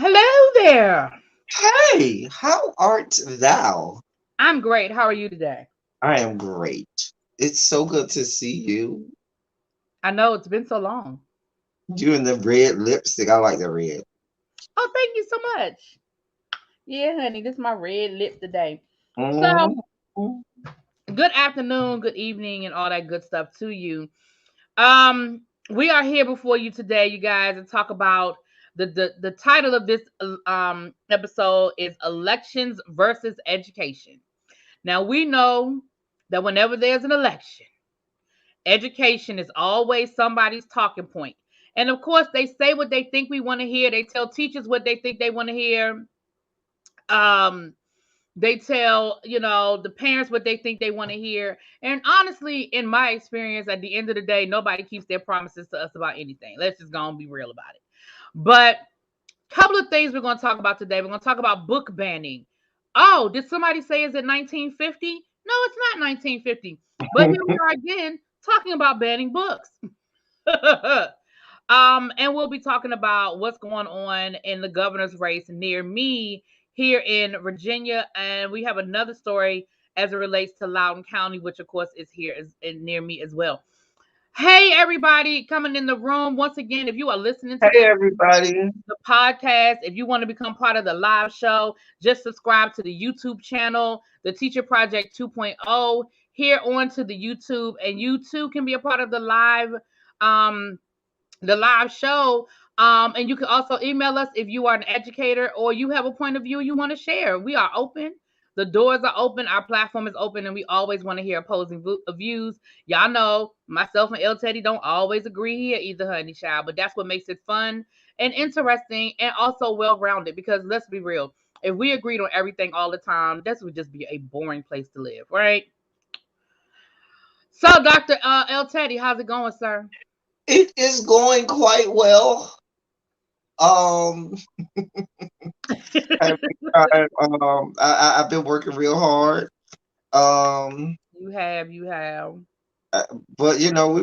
Hello there. Hey, how art thou? I'm great. How are you today? I am great. It's so good to see you. I know it's been so long. You in the red lipstick. I like the red. Oh, thank you so much. Yeah, honey, this is my red lip today. So, Mhm. good afternoon, good evening, and all that good stuff to you. Um, we are here before you today, you guys, and talk about the title of this episode is Elections versus Education. Now we know that whenever there's an election, education is always somebody's talking point. And of course, they say what they think we want to hear. They tell teachers what they think they want to hear. Um, they tell, the parents what they think they want to hear. And honestly, in my experience, at the end of the day, nobody keeps their promises to us about anything. Let's just go and be real about it. But a couple of things we're going to talk about today. We're going to talk about book banning. Oh, did somebody say is it 1950? No, it's not 1950. But here we are again talking about banning books. And we'll be talking about what's going on in the governor's race near me here in Virginia. And we have another story as it relates to Loudoun County, which of course is here is near me as well. Hey everybody coming in the room. Once again, if you are listening to Hey, this everybody. the podcast, if you want to become part of the live show, just subscribe to the YouTube channel, the Teacher Project 2.0, here on to the YouTube, and you too can be a part of um the live show. And you can also email us if you are an educator or you have a point of view you want to share. We are open. The doors are open. Our platform is open, and we always want to hear opposing views. Y'all know myself and El Teddy don't always agree here either, honey child, but that's what makes it fun and interesting and also well rounded. Because let's be real, if we agreed on everything all the time, this would just be a boring place to live, right? So, Dr. El Teddy, how's it going, sir? It is going quite well. Um, I've I've been working real hard. Um, You have. uh, but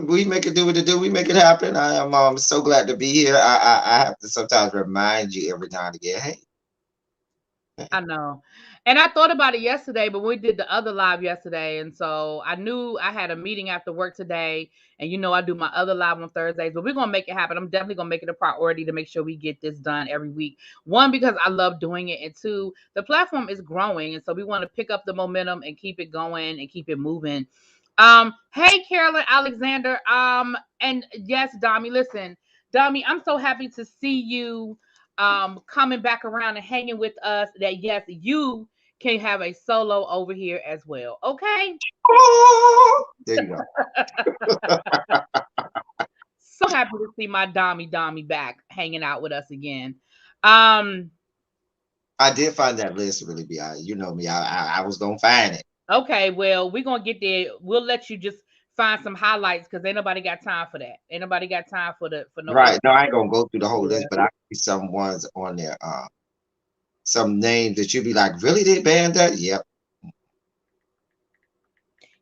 we make it do what it do. We make it happen. I am so glad to be here. I have to sometimes remind you every now and again. Hey, I know. And I thought about it yesterday, but we did the other live yesterday. And so I knew I had a meeting after work today. And I do my other live on Thursdays, but we're going to make it happen. I'm definitely going to make it a priority to make sure we get this done every week. One, because I love doing it. And two, the platform is growing. And so we want to pick up the momentum and keep it going and keep it moving. Hey, Carolyn Alexander. And yes, Dami, listen, Dami, I'm so happy to see you coming back around and hanging with us that yes, you can have a solo over here as well. Okay. there you go. So happy to see my Dami back hanging out with us again. Um, I did find that list really be. You know me. I was gonna find it. okay, well, we're gonna get there. We'll let you just find some highlights because ain't nobody got time for that. Ain't nobody got time for no Right. extra. No, I ain't gonna go through the whole Yeah. list, but I see some ones on there. Some names that you'd be like, really? They banned that? Yep.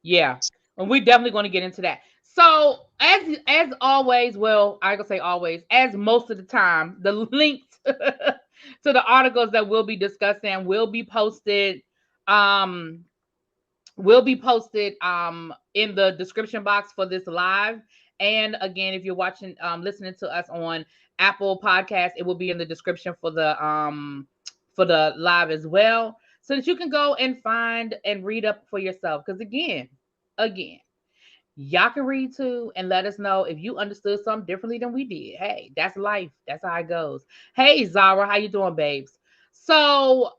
Yeah. And we're definitely going to get into that. So as always, well, I gonna say always, as most of the time, the links to the articles that we'll be discussing um will be posted in the description box for this live. And again, if you're watching listening to us on Apple Podcast, it will be in the description for the live as well, so that you can go and find and read up for yourself. Because again, y'all can read too and let us know if you understood something differently than we did. Hey, that's life. That's how it goes. Hey, Zara, how you doing, babes? So,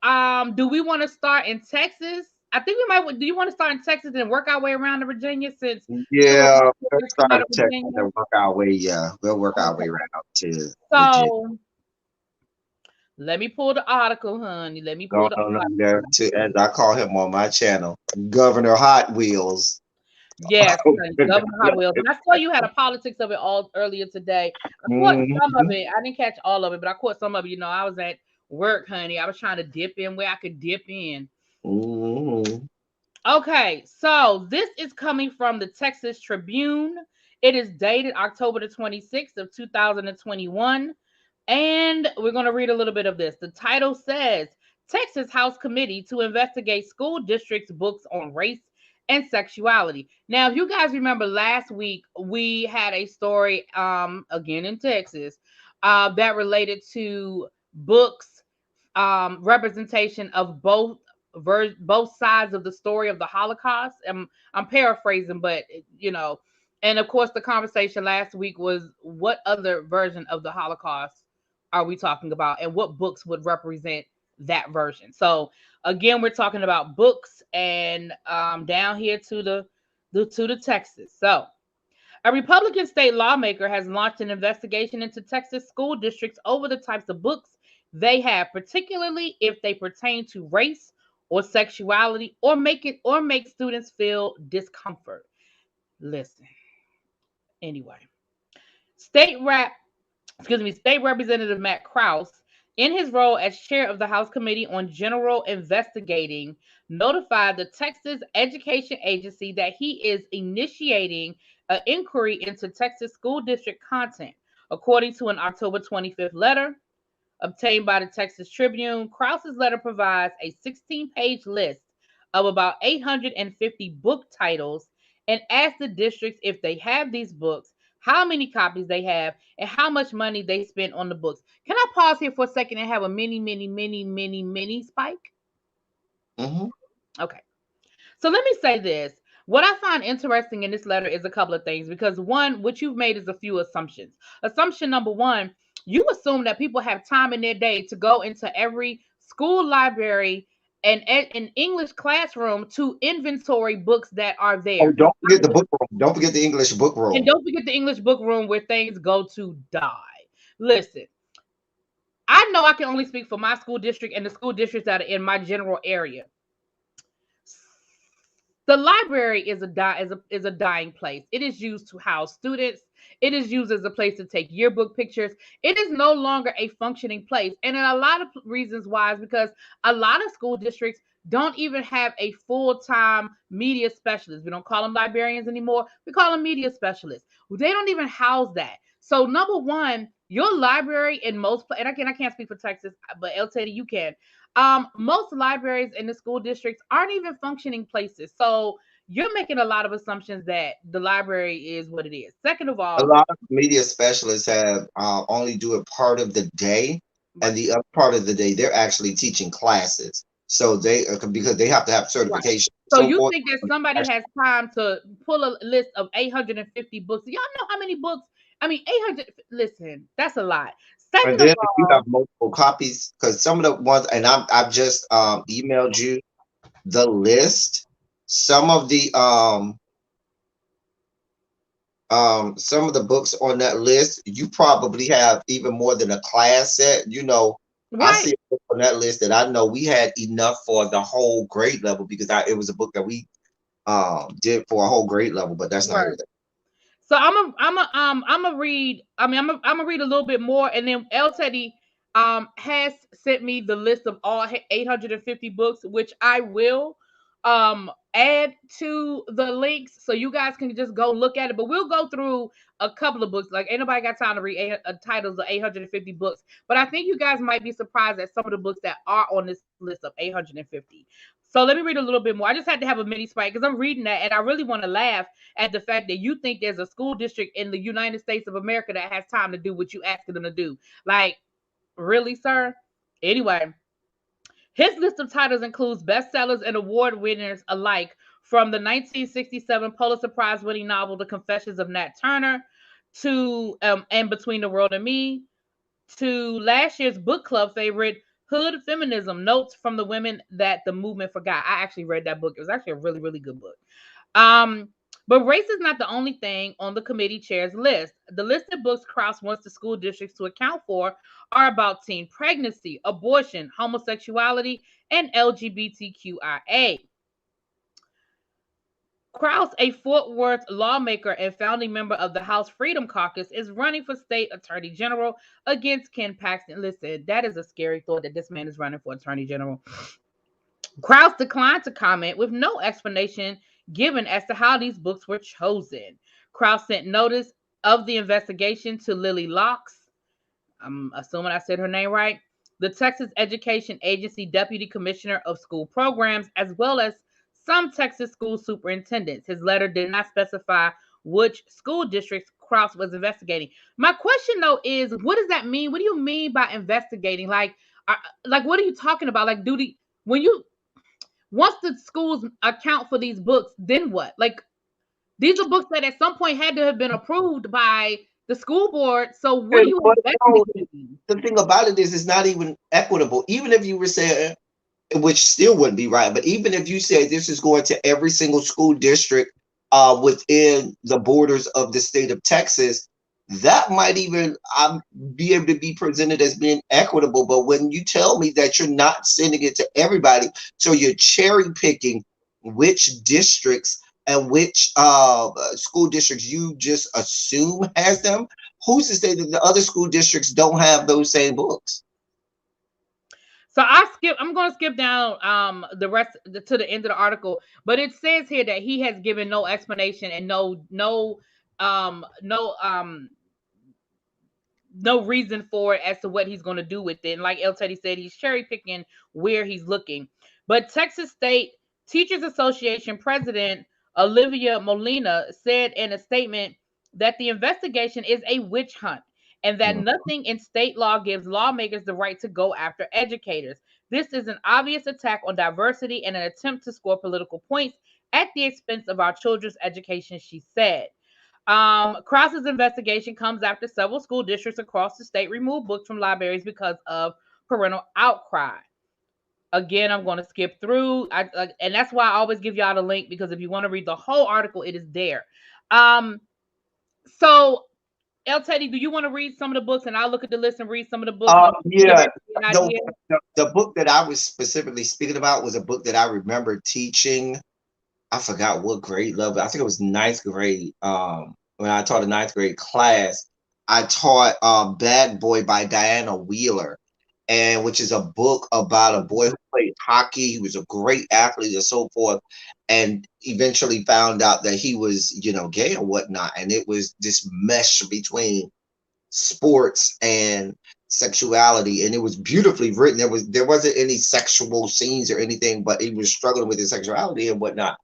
do we want to start in Texas? I think we might. Do you want to start in Texas and work our way around to Virginia since some of Yeah. us Let's just came start out in of Texas Virginia? and work our way. Yeah, we'll work our way Okay. around to Virginia. So let me pull the article, honey. Let me pull Going the on under article. to, as I call him on my channel, Governor Hot Wheels. Yes, honey, Governor Hot Wheels. And I saw you had a politics of it all earlier today. I caught some of Mhm. it. I didn't catch all of it, but I caught some of it. I was at work, honey. I was trying to dip in where I could dip in. Mhm. Okay, so this is coming from the Texas Tribune. It is dated October the 26th of 2021. And we're going to read a little bit of this. The title says Texas House Committee to investigate school districts' books on race and sexuality. Now, if you guys remember last week, we had a story again in Texas that related to books representation of both sides of the story of the Holocaust. I'm paraphrasing, but and of course, the conversation last week was what other version of the Holocaust are we talking about, and what books would represent that version. So again, we're talking about books, and down here to the Texas. So a Republican state lawmaker has launched an investigation into Texas school districts over the types of books they have, particularly if they pertain to race or sexuality or make students feel discomfort. Listen, anyway. State rep State Representative Matt Krause, in his role as chair of the House Committee on General Investigating, notified the Texas Education Agency that he is initiating an inquiry into Texas school district content. According to an October 25th letter obtained by the Texas Tribune, Krause's letter provides a 16-page list of about 850 book titles and asks the districts if they have these books, how many copies they have, and how much money they spent on the books. Can I pause here for a second and have a mini spike? Hmm. Okay. So let me say this. What I find interesting in this letter is a couple of things because one, what you've made is a few assumptions. Assumption number one, you assume that people have time in their day to go into every school library and an English classroom to inventory books that are Oh, there. don't forget the book room. Don't forget the English book And room. don't forget the English book room where things go to die. Listen, I know I can only speak for my school district and the school districts that are in my general area. The library is a dying place. It is used to house students. It is used as a place to take yearbook pictures. It is no longer a functioning place, and a lot of reasons why is because a lot of school districts don't even have a full-time media specialist. We don't call them librarians anymore. We call them media specialists. They don't even house that. So number one, your library in and again, I can't speak for Texas, but LTD you can. Most libraries in the school districts aren't even functioning places. So you're making a lot of assumptions that the library is what it is. Second of A all, lot of media specialists have only do it part of the day, and right, the other part of the day they're actually teaching classes. So they because they have to have right. certification, So so you forth. think that somebody has time to pull a list of 850 books? Y'all know how many books? I mean, 800. Listen, that's a lot. And Second of then if you all, have multiple copies, because some of the ones, and I've just emailed you the list. Some of the some of the books on that list, you probably have even more than a class set. I right, see a book on that list that I know we had enough for the whole grade level because it was a book that we did for a whole grade level, but that's not right. here. So I'm a read. I mean, I'm gonna read a little bit more, and then El Teddy has sent me the list of all 850 books, which I will add to the links so you guys can just go look at it. But we'll go through a couple of books. Like, ain't nobody got time to read titles of 850 books, but I think you guys might be surprised at some of the books that are on this list of 850. So let me read a little bit more. I just had to have a mini spike because I'm reading that and I really want to laugh at the fact that you think there's a school district in the United States of America that has time to do what you asking them to do. Like, really, sir? Anyway, his list of titles includes bestsellers and award winners alike, from the 1967 Pulitzer Prize winning novel The Confessions of Nat Turner to And Between the World and Me, to last year's book club favorite Hood Feminism: Notes from the Women That the Movement Forgot. I actually read that book. It was actually a really, really good book. Um, but race is not the only thing on the committee chair's list. The listed books Krause wants the school districts to account for are about teen pregnancy, abortion, homosexuality, and LGBTQIA. Krause, a Fort Worth lawmaker and founding member of the House Freedom Caucus, is running for state attorney general against Ken Paxton. Listen, that is a scary thought that this man is running for attorney general. Krause declined to comment, with no explanation given as to how these books were chosen. Krause sent notice of the investigation to Lily Locks, I'm assuming I said her name right. The Texas Education Agency Deputy Commissioner of School Programs, as well as some Texas school superintendents. His letter did not specify which school districts Krause was investigating. My question though is, what does that mean? What do you mean by investigating? Like what are you talking about? Like, duty when you once the schools account for these books, then what? Like, these are books that at some point had to have been approved by the school board. So what are And you but no, investigating? the thing about it is, it's not even equitable. Even if you were saying, which still wouldn't be right, but even if you say this is going to every single school district within the borders of the state of Texas, that might even be able to be presented as being equitable. But when you tell me that you're not sending it to everybody, so you're cherry picking which districts and which school districts you just assume has them, who's to say that the other school districts don't have those same books? So I'm going to skip down the rest to the end of the article, but it says here that he has given no explanation and no reason for it as to what he's going to do with it. And like El Teddy said, he's cherry picking where he's looking. But Texas State Teachers Association President Olivia Molina said in a statement that the investigation is a witch hunt and that Mm. nothing in state law gives lawmakers the right to go after educators. This is an obvious attack on diversity and an attempt to score political points at the expense of our children's education, she said. Cross's investigation comes after several school districts across the state removed books from libraries because of parental outcry. Again, I'm going to skip through, and that's why I always give y'all the link, because if you want to read the whole article, it is there. Um, so, El Teddy, do you want to read some of the books, and I'll look at the list and read some of the books, and give Yeah, everybody an the, idea? the book that I was specifically speaking about was a book that I remember teaching. I forgot what grade level. I think it was ninth grade. When I taught a ninth grade class, I taught Bad Boy by Diana Wheeler, and which is a book about a boy who played hockey. He was a great athlete and so forth, and eventually found out that he was, gay or whatnot. And it was this mesh between sports and sexuality, and it was beautifully written. There wasn't any sexual scenes or anything, but he was struggling with his sexuality and whatnot.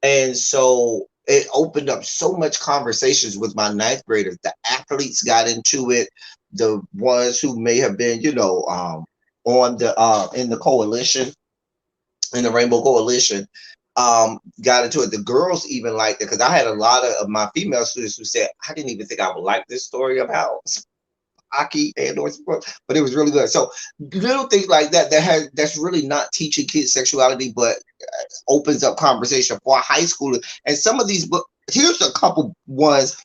And so it opened up so much conversations with my ninth graders. The athletes got into it, the ones who may have been, on the in the coalition, in the Rainbow Coalition, got into it. The girls even liked it, because I had a lot of my female students who said, I didn't even think I would like this story about hockey and or sports, but it was really good. So little things like that's really not teaching kids sexuality, but opens up conversation for high school. And some of these books, here's a couple ones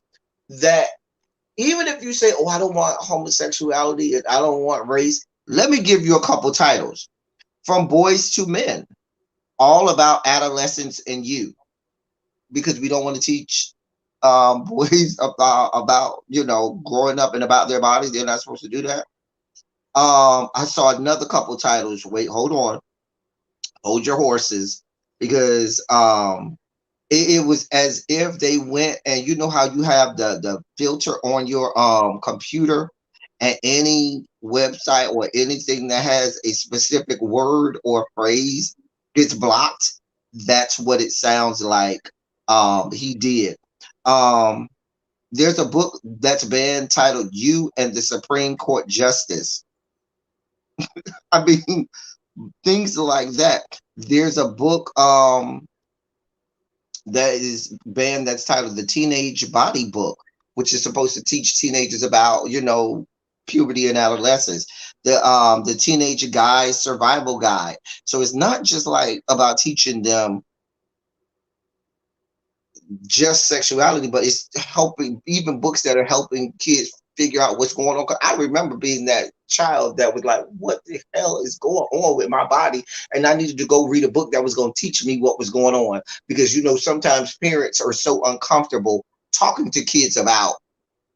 that, even if you say, oh, I don't want homosexuality and I don't want race, let me give you a couple titles. From Boys to Men, all about adolescence and youth, because we don't want to teach boys about growing up and about their bodies. They're not supposed to do that. I saw another couple titles. Wait, hold on, hold your horses, because it was as if they went, and you know how you have the filter on your computer, and any website or anything that has a specific word or phrase gets blocked. That's what it sounds like. He did. Um, there's a book that's been titled "You and the Supreme Court Justice." I mean, things like that. There's a book that is banned that's titled "The Teenage Body Book," which is supposed to teach teenagers about, puberty and adolescence. The Teenage Guy's Survival Guide. So it's not just like about teaching them just sexuality, but it's helping, even books that are helping kids figure out what's going on. 'Cause I remember being that child that was like, what the hell is going on with my body? And I needed to go read a book that was going to teach me what was going on. Because, sometimes parents are so uncomfortable talking to kids about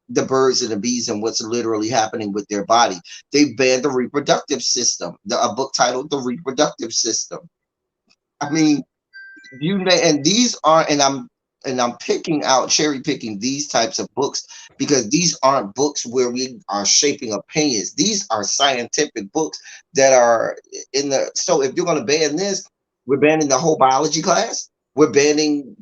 the birds and the bees and what's literally happening with their body. They banned the reproductive system, a book titled The Reproductive System. I mean, and these are, and and I'm picking out, cherry picking these types of books because these aren't books where we are shaping opinions. These are scientific books that are in the. So if you're going to ban this, we're banning the whole biology class. We're banning,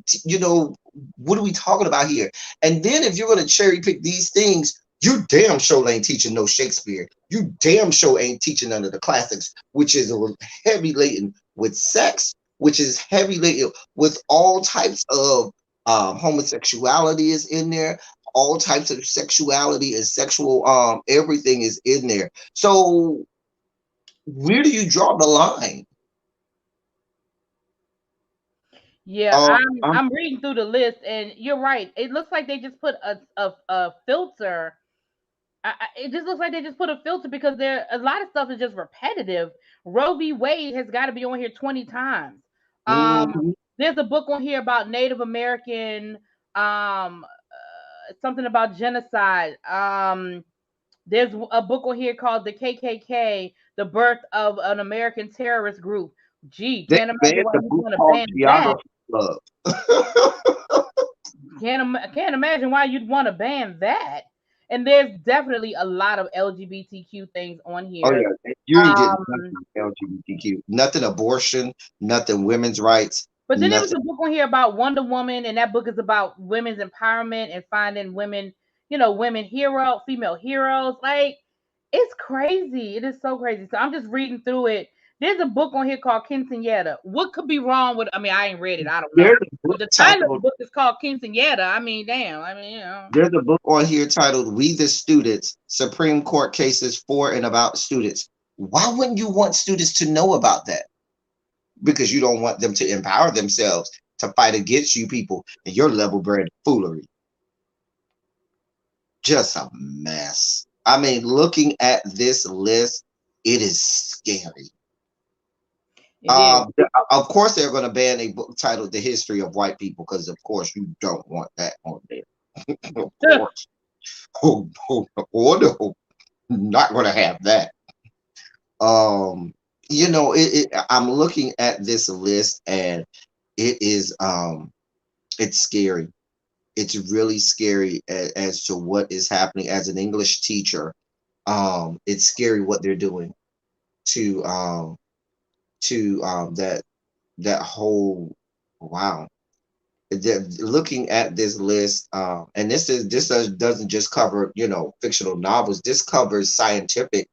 what are we talking about here? And then if you're going to cherry pick these things, you damn sure ain't teaching no Shakespeare. You damn sure ain't teaching none of the classics, which is heavy laden with sex, which is heavy laden with all types of homosexuality is in there. All types of sexuality and sexual everything is in there. So where do you draw the line? Yeah, Um, I'm reading through the list, and you're right. It looks like they just put a filter. It just looks like they just put a filter because there a lot of stuff is just repetitive. Roe v. Wade has got to be on here 20 times. mhm. There's a book on here about Native American, something about genocide. There's a book on here called the KKK, the birth of an American terrorist group. Gee, They can't imagine made why the you book want to called ban that. Geography Club. Can't imagine why you'd want to ban that. And there's definitely a lot of LGBTQ things on Oh here. yeah, you ain't getting Um, nothing LGBTQ, nothing abortion, nothing women's rights, but then there was nothing. a book on here about Wonder Woman, and that book is about women's empowerment and finding women, women female heroes. Like, it's crazy. It is so crazy. So I'm just reading through it. There's a book on here called Quinceañera. What could be wrong with? I mean, I ain't read it. I don't know. There's a But book the title of the titled book is called Quinceañera. I mean, damn. I mean, There's a book on here titled "We the Students: Supreme Court Cases for and About Students." Why wouldn't you want students to know about that? Because you don't want them to empower themselves to fight against you people and your level bred foolery. Just a mess. I mean, looking at this list, it is scary. it is. Of course, they're going to ban a book titled "The History of White People" because, of course, you don't want that on there. Of course. Oh, no, not going to have that. Um, I'm looking at this list and it is it's scary. It's really scary as to what is happening as an English teacher. It's scary what they're doing to that whole wow. Looking at this list, and doesn't just cover fictional novels. This covers scientific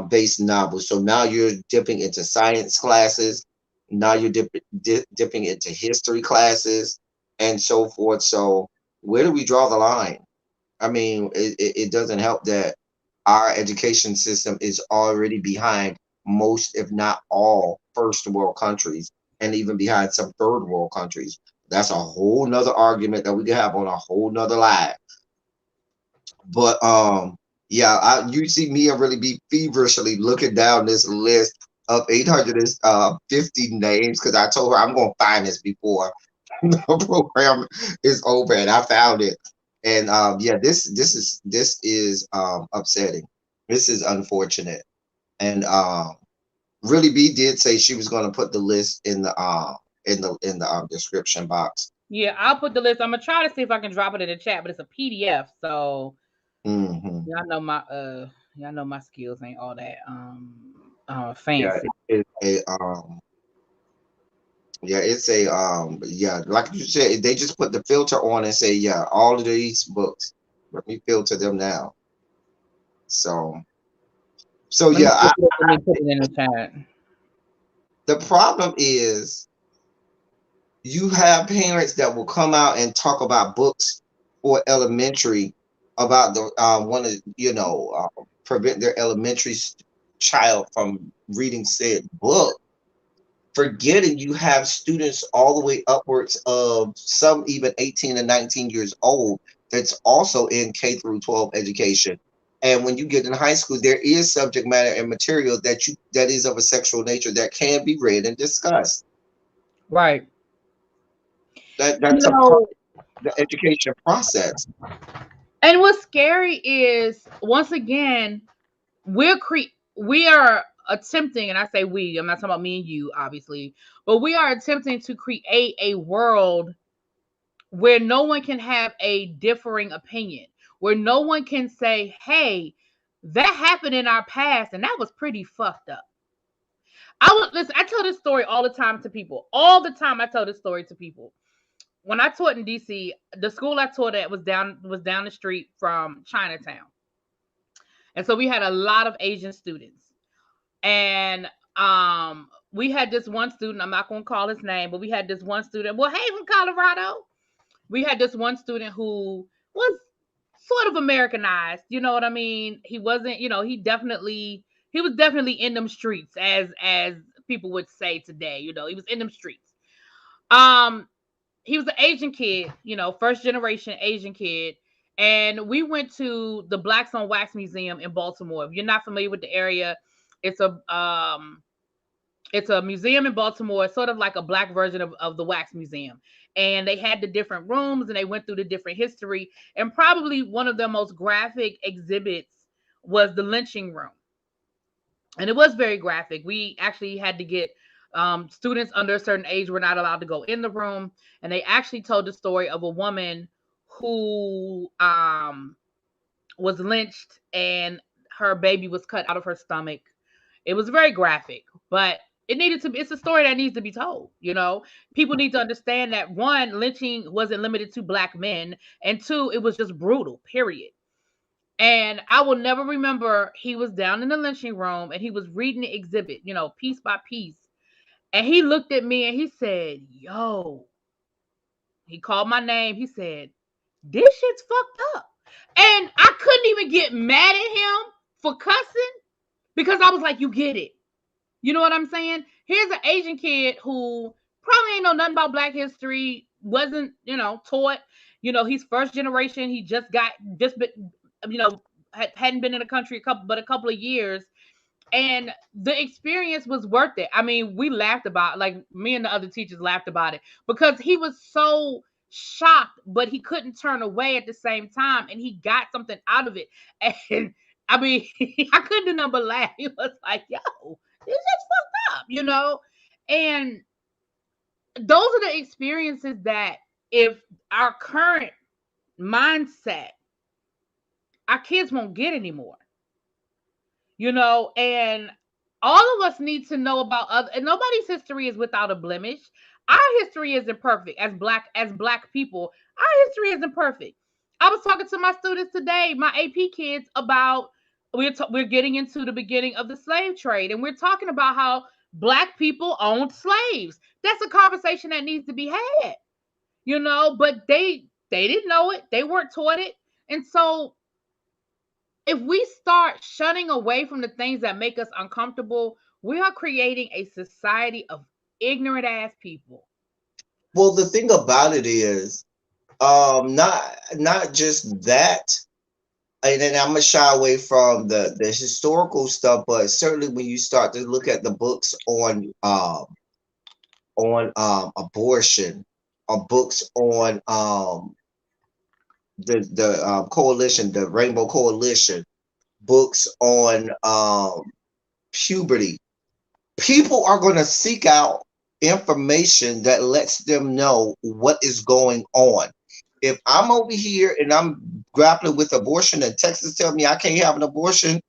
based novels. So now you're dipping into science classes. Now you're dipping into history classes and so forth. So where do we draw the line? I mean, it doesn't help that our education system is already behind most, if not all, first world countries, and even behind some third world countries. That's a whole nother argument that we can have on a whole nother live. But yeah, you see me really be feverishly looking down this list of 850 names because I told her I'm gonna find this before the program is over, and I found it. And yeah, this is upsetting. This is unfortunate. And really B did say she was gonna put the list in the description box. Yeah, I'll put the list. I'm gonna try to see if I can drop it in the chat, but it's a PDF, so Hmm. y'all know my skills ain't all that Yeah, fancy. it's a yeah, it's a yeah, like you said, they just put the filter on and say, yeah, all of these books. Let me filter them now. So Let me yeah, put it in the chat. the problem is you have parents that will come out and talk about books for elementary about the want to prevent their child from reading said book, forgetting you have students all the way upwards of some even 18 and 19 years old that's also in K through 12 education. And when you get in high school, there is subject matter and material that is of a sexual nature that can be read and discussed. Right. You That's a part know, of the education process. and what's scary is once again we are attempting, and I say we, I'm not talking about me and you, obviously, but we are attempting to create a world where no one can have a differing opinion, where no one can say, hey, that happened in our past and that was pretty fucked up. I would listen, I tell this story all the time to people. All the time I tell this story to people. When I taught in DC, the school I taught at was down the street from Chinatown. And so we had a lot of Asian students. And we had this one student, I'm not gonna call his name, but we had this one student. Well, hey, from Colorado. We had this one student who was sort of Americanized, you know what I mean? He wasn't, he was definitely in them streets, as people would say today, he was in them streets. Um he was an Asian kid, first generation Asian kid. And we went to the Blacks on Wax Museum in Baltimore. If you're not familiar with the area, it's a museum in Baltimore. It's sort of like a black version of the Wax Museum. And they had the different rooms and they went through the different history. And probably one of the most graphic exhibits was the lynching room. And it was very graphic. We actually had to get students under a certain age were not allowed to go in the room. And they actually told the story of a woman who was lynched and her baby was cut out of her stomach. It was very graphic, but it's a story that needs to be told. People need to understand that one, lynching wasn't limited to black men, and two, it was just brutal, period. And I will never remember, he was down in the lynching room and he was reading the exhibit, piece by piece. And he looked at me and he said, yo, he called my name. He said, this shit's fucked up. And I couldn't even get mad at him for cussing because I was like, you get it. You know what I'm saying? Here's an Asian kid who probably ain't know nothing about Black history, wasn't, taught. He's first generation. He just been, hadn't been in the country a couple of years. And the experience was worth it. I mean, we laughed about it, like me and the other teachers laughed about it because he was so shocked, but he couldn't turn away at the same time, and he got something out of it. And I mean, I couldn't do nothing but laugh. He was like, "Yo, this is fucked up," And those are the experiences that, if our current mindset, our kids won't get anymore. And all of us need to know about other, and nobody's history is without a blemish. Our history isn't perfect as black people. Our history isn't perfect. I was talking to my students today, my AP kids, about we're getting into the beginning of the slave trade, and we're talking about how black people owned slaves. That's a conversation that needs to be had, but they didn't know it. They weren't taught it. And so if we start shunning away from the things that make us uncomfortable, we are creating a society of ignorant ass people. Well, the thing about it is, not just that, and then I'm gonna shy away from the historical stuff, but certainly when you start to look at the books on abortion, or books on the coalition, the Rainbow Coalition, books on puberty, people are going to seek out information that lets them know what is going on. If I'm over here and I'm grappling with abortion and Texas tell me I can't have an abortion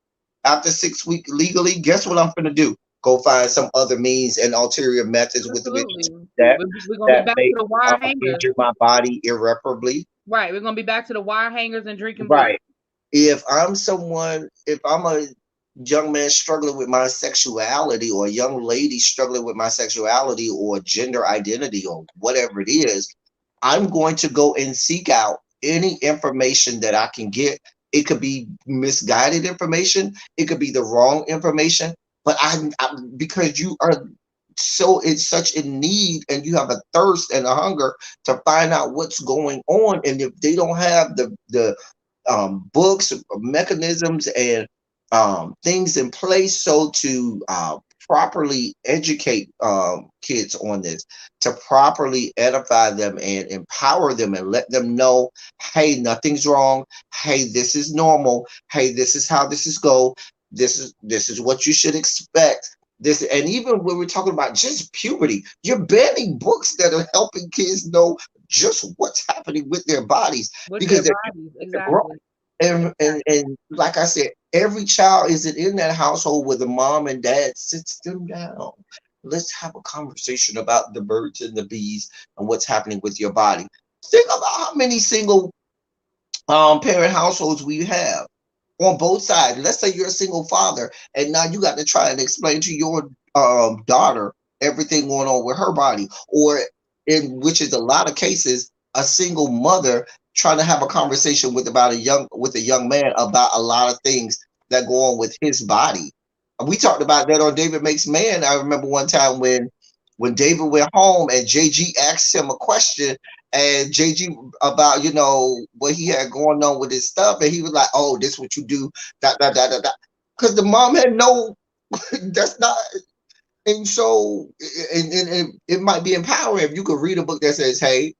after 6 weeks legally, guess what I'm going to do? Go find some other means and ulterior methods with which Absolutely. that We're gonna be that back may to the wire hangers. injure my body irreparably. Right. We're gonna be back to the wire hangers and drinking blood. Right. If I'm a young man struggling with my sexuality, or a young lady struggling with my sexuality or gender identity or whatever it is, I'm going to go and seek out any information that I can get. It could be misguided information, it could be the wrong information, but because you are so it's such in need, and you have a thirst and a hunger to find out what's going on, and if they don't have the books, mechanisms, and things in place so to properly educate kids on this, to properly edify them and empower them and let them know, hey, nothing's wrong. Hey, this is normal. Hey, this is how this is go. This is what you should expect. this, and even when we're talking about just puberty, you're banning books that are helping kids know just what's happening with their bodies with their because they're bodies. growing. Exactly. And like I said, every child isn't in that household where the mom and dad sits them down. Let's have a conversation about the birds and the bees and what's happening with your body. Think about how many single parent households we have on both sides. Let's say you're a single father, and now you got to try and explain to your daughter everything going on with her body, or in which is a lot of cases, a single mother trying to have a conversation with a young man about a lot of things that go on with his body. We talked about that on David Makes Man. I remember one time when David went home and JG asked him a question, and JG about what he had going on with his stuff, and he was like, "Oh, this what you do, because the mom had no, that's not." And so, and it might be empowering if you could read a book that says, "Hey,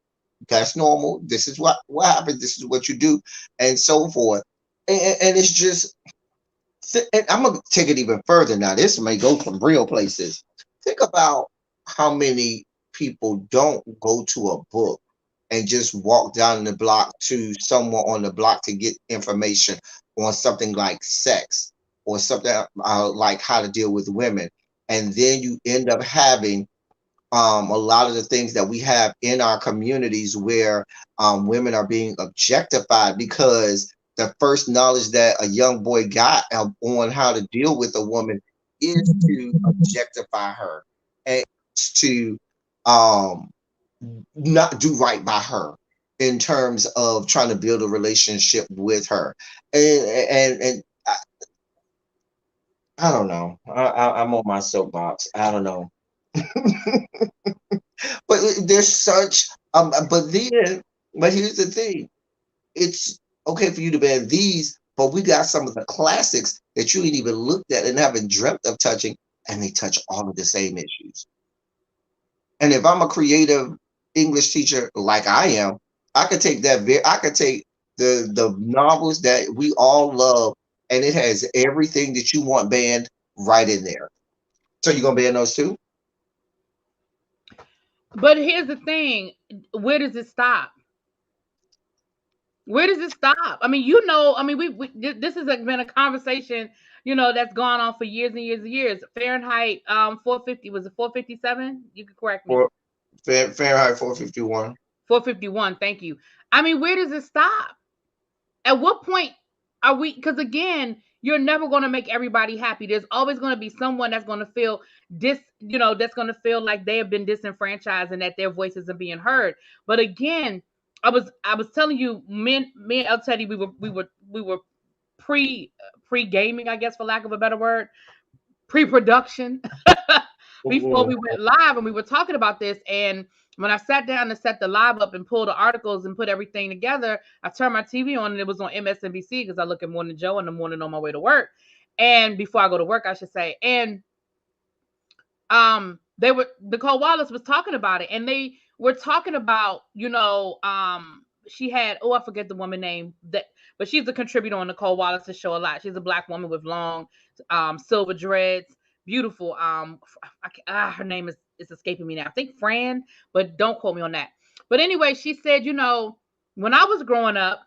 that's normal. This is what happens. This is what you do," and so forth. And it's just, and I'm gonna take it even further now. This may go from real places. Think about how many people don't go to a book and just walk down the block to someone on the block to get information on something like sex or something like how to deal with women. And then you end up having a lot of the things that we have in our communities where women are being objectified because the first knowledge that a young boy got on how to deal with a woman is to objectify her and to um, not do right by her in terms of trying to build a relationship with her. And I don't know. I'm on my soapbox. I don't know. But there's such but here's the thing. It's okay for you to ban these, but we got some of the classics that you ain't even looked at and haven't dreamt of touching, and they touch all of the same issues. And if I'm a creative English teacher like I am, I could take I could take the novels that we all love, and it has everything that you want banned right in there. So you're gonna ban those too? But here's the thing: where does it stop? Where does it stop? I mean, I mean, this has like been a conversation, that's gone on for years and years and years. Fahrenheit 450, was it 457? You can correct me. For Fahrenheit 451. 451, thank you. I mean, where does it stop? At what point are we, because again, you're never going to make everybody happy. There's always going to be someone that's going to feel that's going to feel like they have been disenfranchised and that their voices are being heard. But again, I was telling you, me and El Teddy, we were pre gaming, I guess, for lack of a better word, pre-production before we went live, and we were talking about this. And when I sat down to set the live up and pull the articles and put everything together, I turned my TV on and it was on MSNBC because I look at Morning Joe in the morning on my way to work. And before I go to work, I should say. And they were Nicole Wallace was talking about it, and they were talking about, she had, oh, I forget the woman name, that, but she's a contributor on Nicole Wallace's show a lot. She's a black woman with long silver dreads, beautiful. Her name is escaping me now. I think Fran, but don't quote me on that. But anyway, she said, when I was growing up,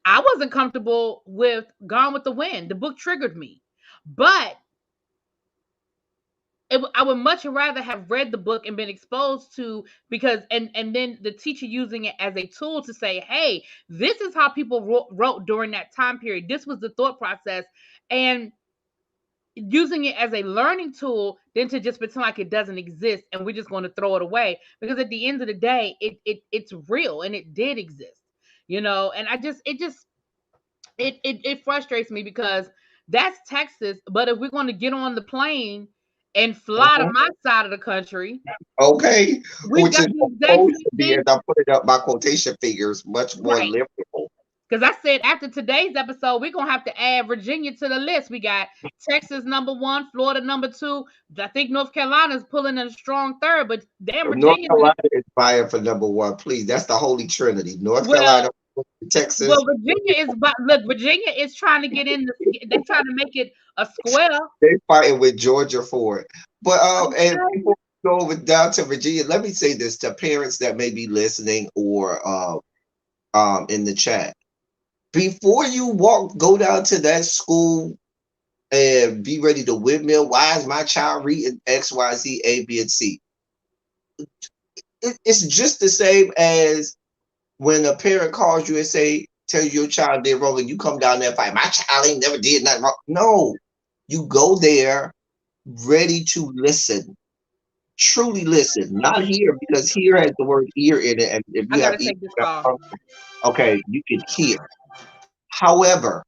I wasn't comfortable with Gone with the Wind. The book triggered me, but I would much rather have read the book and been exposed to, because and then the teacher using it as a tool to say, hey, this is how people wrote during that time period. This was the thought process, and using it as a learning tool than to just pretend like it doesn't exist and we're just going to throw it away, because at the end of the day, it's real and it did exist, and it frustrates me because that's Texas. But if we're going to get on the plane and fly to my side of the country, Okay, we've which got is the exact supposed same to be, thing. as I put it up, my quotation figures, much more Right. liberal. Because I said after today's episode, we're going to have to add Virginia to the list. We got Texas number 1, Florida number 2. I think North Carolina's pulling in a strong third, but damn, North Virginia's in. Carolina is vying for number one. Please, that's the Holy Trinity. North Well, Carolina. Texas. Well, Virginia is, but look, Virginia is trying to get in. They're trying to make it a square. They fighting with Georgia for it. But and Okay. before we go over down to Virginia, let me say this to parents that may be listening or in the chat. Before you go down to that school and be ready to windmill, why is my child reading X, Y, Z, A, B, and C? It's just the same as when a parent calls you and tell you your child did wrong, and you come down there and fight. My child ain't never did nothing wrong. No, you go there ready to listen, truly listen, not hear, because hear has the word ear in it, and if I you have gotta ear, take this call. okay, you can hear. However,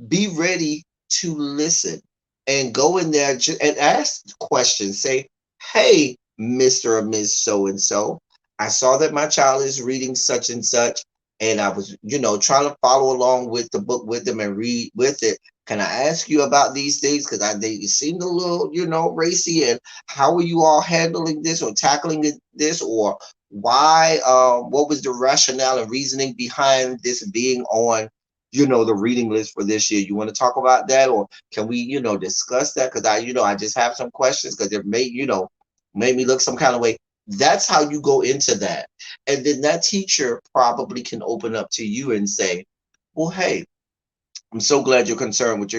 be ready to listen and go in there and ask questions. Say, hey, Mr. or Miss So and so, I saw that my child is reading such and such, and I was, trying to follow along with the book with them and read with it. Can I ask you about these things? Because they seemed a little, racy. And how are you all handling this or tackling this? Or why? What was the rationale and reasoning behind this being on the reading list for this year? You want to talk about that, or can we, discuss that? Because I just have some questions because it made me look some kind of way. That's how you go into that. And then that teacher probably can open up to you and say, well, hey, I'm so glad you're concerned with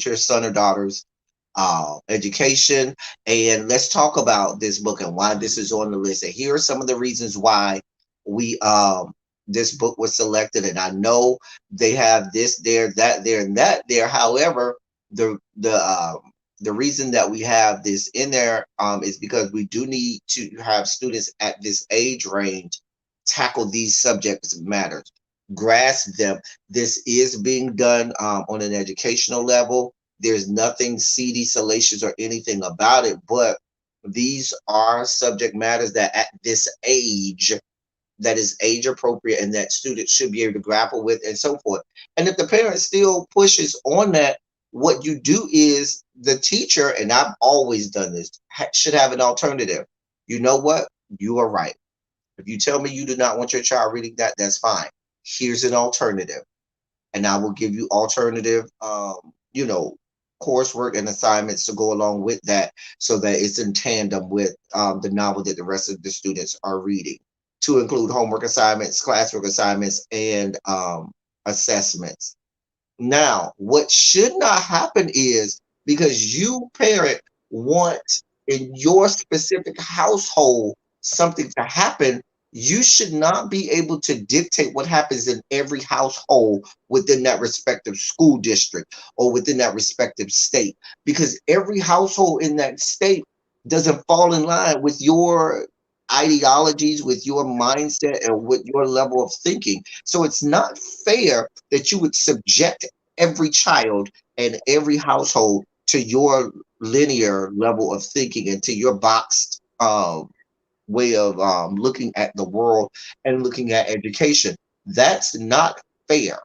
your son or daughter's education. And let's talk about this book and why this is on the list. And here are some of the reasons why we this book was selected. And I know they have this there, that there, and that there. However, the reason that we have this in there is because we do need to have students at this age range tackle these subject matters, grasp them. This is being done on an educational level. There's nothing seedy, salacious, or anything about it, but these are subject matters that at this age, that is age appropriate and that students should be able to grapple with and so forth. And if the parent still pushes on that, what you do is the teacher, and I've always done this, should have an alternative. You know what? You are right. If you tell me you do not want your child reading that, that's fine. Here's an alternative. And I will give you alternative, coursework and assignments to go along with that so that it's in tandem with the novel that the rest of the students are reading, to include homework assignments, classwork assignments, and assessments. Now, what should not happen is, because you, parent, want in your specific household something to happen, you should not be able to dictate what happens in every household within that respective school district or within that respective state, because every household in that state doesn't fall in line with your ideologies, with your mindset, and with your level of thinking. So it's not fair that you would subject every child and every household to your linear level of thinking and to your boxed way of looking at the world and looking at education. That's not fair.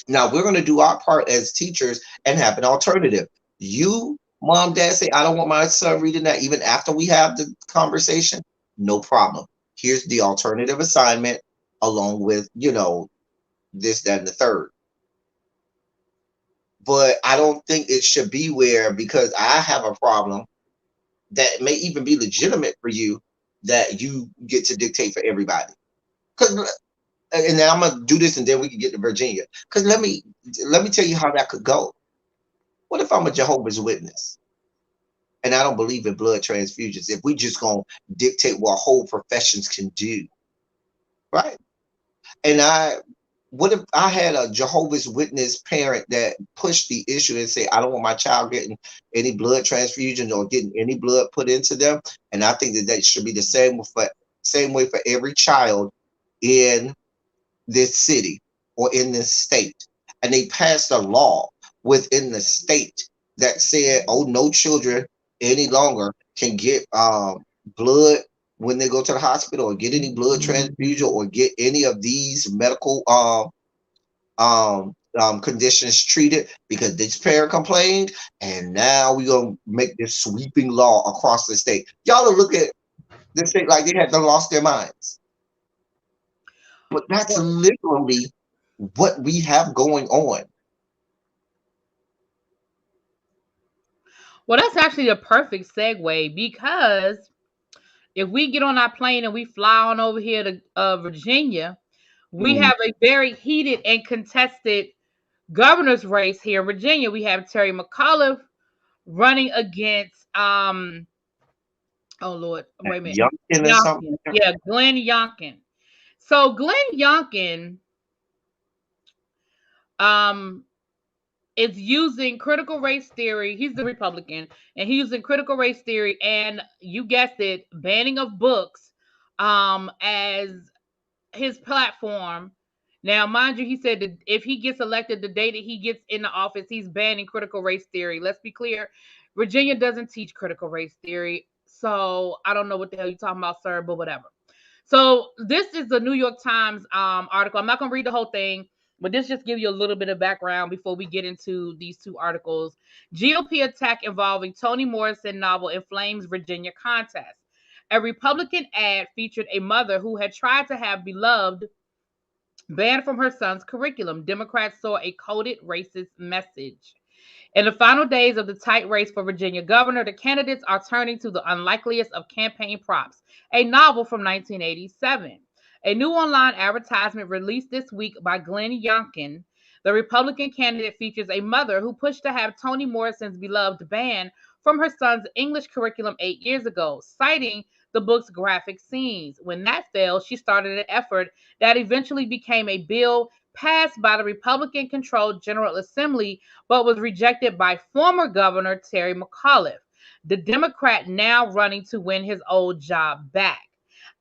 Now we're going to do our part as teachers and have an alternative. You, mom, dad, say, I don't want my son reading that even after we have the conversation. No problem. Here's the alternative assignment along with, this, that, and the third. But I don't think it should be where, because I have a problem that may even be legitimate for you, that you get to dictate for everybody. Because, and then I'm gonna do this, and then we can get to Virginia. Because let me tell you how that could go. What if I'm a Jehovah's Witness and I don't believe in blood transfusions? If we just gonna dictate what whole professions can do, right? And what if I had a Jehovah's Witness parent that pushed the issue and say, I don't want my child getting any blood transfusions or getting any blood put into them. And I think that should be the same way for every child in this city or in this state. And they passed a law within the state that said, oh, no children any longer can get blood when they go to the hospital, or get any blood transfusion, or get any of these medical conditions treated, because this parent complained, and now we're gonna make this sweeping law across the state. Y'all will look at the state like they had lost their minds. But that's Well, literally what we have going on. well, that's actually a perfect segue because if we get on our plane and we fly on over here to Virginia, we Mm, have a very heated and contested governor's race here in Virginia. We have Terry McAuliffe running against oh Lord, wait a minute. Youngkin or something Youngkin. like Yeah, Glenn Youngkin. So Glenn Youngkin um is using critical race theory. He's the Republican, and he's using critical race theory and you guessed it, banning of books as his platform. Now, mind you, he said that if he gets elected, the day that he gets in the office, he's banning critical race theory. Let's be clear, Virginia doesn't teach critical race theory, so I don't know what the hell you're talking about, sir, but whatever. So this is the New York Times article. I'm not going to read the whole thing, but this just give you a little bit of background before we get into these two articles. GOP attack involving Toni Morrison novel inflames Virginia contest. A Republican ad featured a mother who had tried to have Beloved banned from her son's curriculum. Democrats saw a coded racist message. In the final days of the tight race for Virginia governor, the candidates are turning to the unlikeliest of campaign props, a novel from 1987. A new online advertisement released this week by Glenn Youngkin, the Republican candidate, features a mother who pushed to have Toni Morrison's Beloved banned from her son's English curriculum 8 years ago, citing the book's graphic scenes. When that failed, she started an effort that eventually became a bill passed by the Republican controlled General Assembly but was rejected by former Governor Terry McAuliffe, the Democrat now running to win his old job back.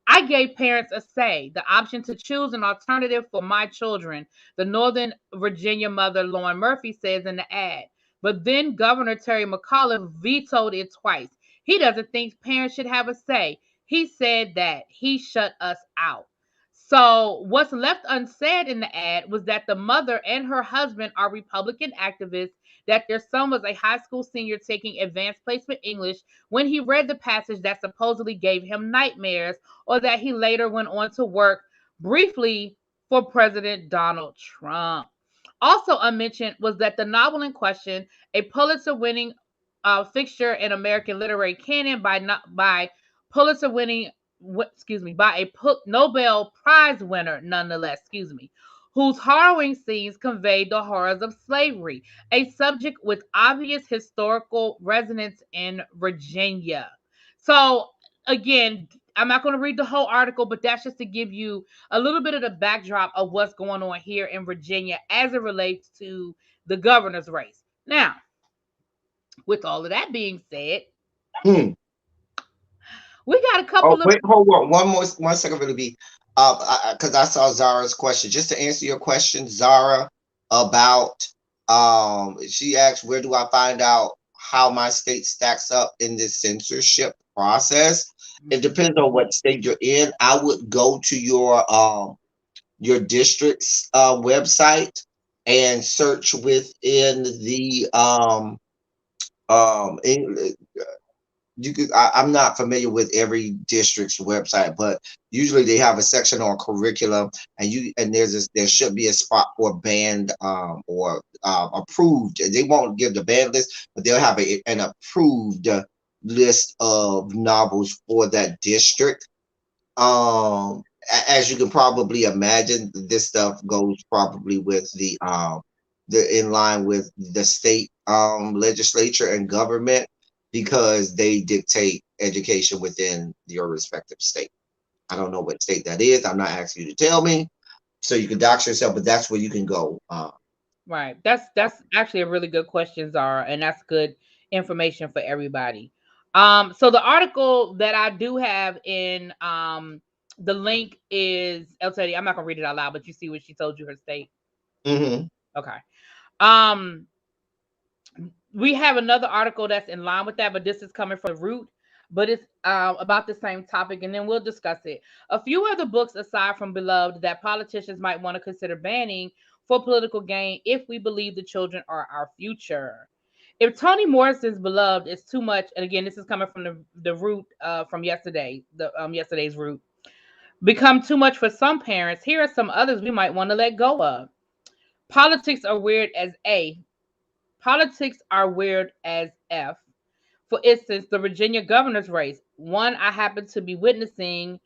I gave parents a say, the option to choose an alternative for my children, the Northern Virginia mother Lauren Murphy says in the ad. But then Governor Terry McAuliffe vetoed it twice. He doesn't think parents should have a say. He said that he shut us out. So, what's left unsaid in the ad was that the mother and her husband are Republican activists, that their son was a high school senior taking advanced placement English when he read the passage that supposedly gave him nightmares, or that he later went on to work briefly for President Donald Trump. Also unmentioned was that the novel in question, a Pulitzer winning fixture in American literary canon by Pulitzer winning by a Nobel Prize winner, nonetheless, whose harrowing scenes conveyed the horrors of slavery, a subject with obvious historical resonance in Virginia. So, again, I'm not going to read the whole article, but that's just to give you a little bit of the backdrop of what's going on here in Virginia as it relates to the governor's race. Now, with all of that being said, hmm. we got a Oh, couple of wait, hold on. 1 second, really be. Because I saw Zara's question. Just to answer your question, Zara, about she asked, where do I find out how my state stacks up in this censorship process? It depends on what state you're in. I would go to your district's website and search within the English. I'm not familiar with every district's website, but usually they have a section on curriculum, and there should be a spot for banned or approved. They won't give the banned list, but they'll have an approved list of novels for that district. As you can probably imagine, this stuff goes probably with the in line with the state legislature and government, because they dictate education within your respective state. I don't know what state that is. I'm not asking you to tell me, so you can dox yourself, but that's where you can go. Right. That's actually a really good question, Zara, and that's good information for everybody. So the article that I do have in the link is, I'll tell you, I'm not gonna read it out loud, but you see what she told you her state. Hmm. Okay. Um, we have another article that's in line with that, but this is coming from the root, but it's about the same topic, and then we'll discuss it. A few other books aside from Beloved that politicians might want to consider banning for political gain if we believe the children are our future. If Toni Morrison's Beloved is too much, and again, this is coming from the root from yesterday, the yesterday's root. become too much for some parents. Here are some others we might want to let go of. Politics are weird as A. Politics are weird as F. For instance, the Virginia governor's race, one I happen to be witnessing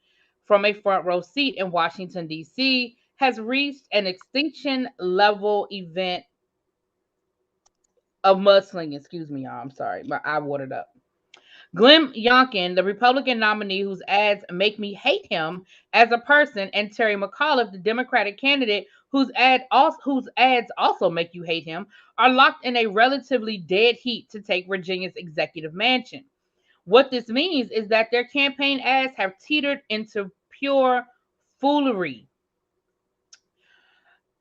from a front row seat in Washington, D.C., has reached an extinction level event of mudslinging. Excuse me, y'all. I'm sorry. I watered up. Glenn Youngkin, the Republican nominee whose ads make me hate him as a person, and Terry McAuliffe, the Democratic candidate whose ads also make you hate him, are locked in a relatively dead heat to take Virginia's executive mansion. What this means is that their campaign ads have teetered into pure foolery.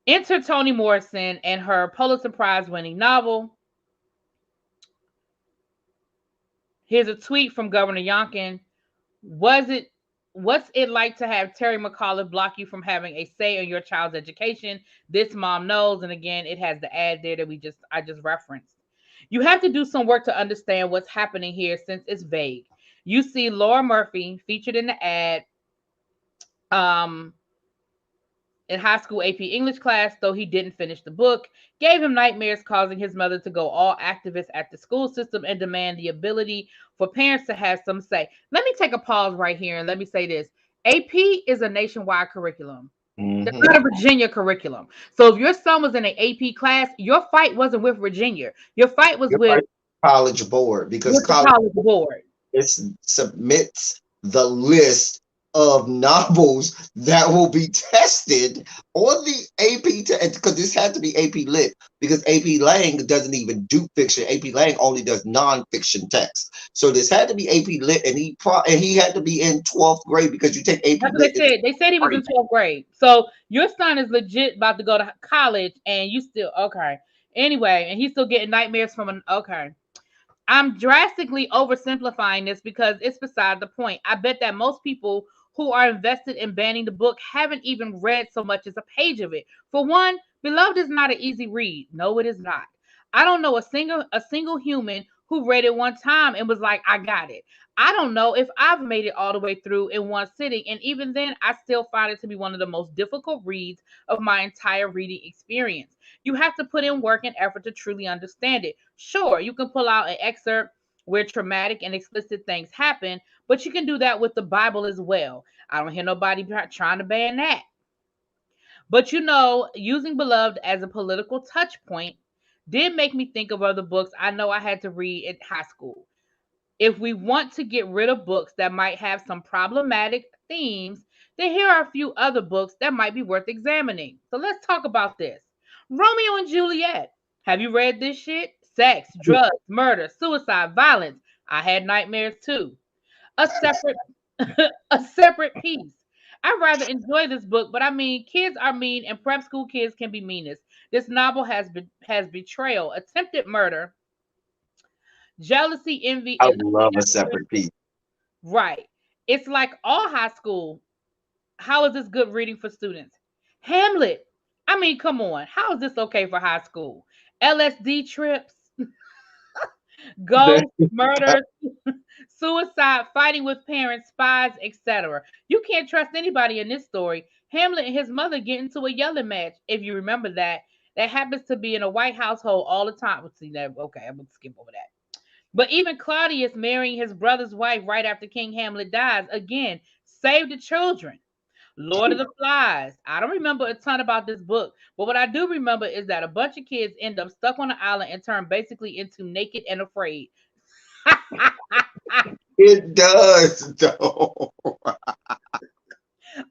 Enter Toni Morrison and her Pulitzer Prize winning novel. Here's a tweet from Governor Youngkin. Was it What's it like to have Terry McAuliffe block you from having a say in your child's education? This mom knows, and again, it has the ad there that we just I just referenced. You have to do some work to understand what's happening here since it's vague. You see Laura Murphy featured in the ad, um, in high school AP English class, though he didn't finish the book, gave him nightmares, causing his mother to go all activist at the school system and demand the ability for parents to have some say. Let me take a pause right here and let me say this. AP is a nationwide curriculum. It's Hmm. not a Virginia curriculum. So if your son was in an AP class, your fight wasn't with Virginia. Your fight was You're right. with College board, because the college college board. submits the list of novels that will be tested on the AP test, because this had to be AP Lit, because AP Lang doesn't even do fiction. AP Lang only does nonfiction text. So this had to be AP Lit, and he had to be in 12th grade, because you take AP That's what Lit they in said. They said he was in 12th grade. So your son is legit about to go to college and you still okay. Anyway, and he's still getting nightmares from an okay. I'm drastically oversimplifying this because it's beside the point. I bet that most people who are invested in banning the book haven't even read so much as a page of it. For one, Beloved is not an easy read. No, it is not. I don't know a single human who read it one time and was like, I got it. I don't know if I've made it all the way through in one sitting, and even then, I still find it to be one of the most difficult reads of my entire reading experience. You have to put in work and effort to truly understand it. Sure, you can pull out an excerpt where traumatic and explicit things happen, but you can do that with the Bible as well. I don't hear nobody trying to ban that. But using Beloved as a political touch point did make me think of other books I know I had to read in high school. If we want to get rid of books that might have some problematic themes, then here are a few other books that might be worth examining. So let's talk about this. Romeo and Juliet. Have you read this shit? Sex, drugs, murder, suicide, violence. I had nightmares too. A separate a separate piece. I rather enjoy this book, but I mean, kids are mean, and prep school kids can be meanest. This novel has betrayal, attempted murder, jealousy, envy, I and would love a separate piece. right. It's like all high school. How is this good reading for students? Hamlet. I mean, come on. How is this okay for high school? LSD trips, ghosts, murders, suicide, fighting with parents, spies, etc. You can't trust anybody in this story. Hamlet and his mother get into a yelling match, if you remember that. That happens to be in a white household all the time. Let's see that. Okay, I'm gonna skip over that. But even Claudius marrying his brother's wife right after King Hamlet dies, again, save the children. Lord of the Flies. I don't remember a ton about this book, but what I do remember is that a bunch of kids end up stuck on an island and turn basically into naked and afraid. It does, though.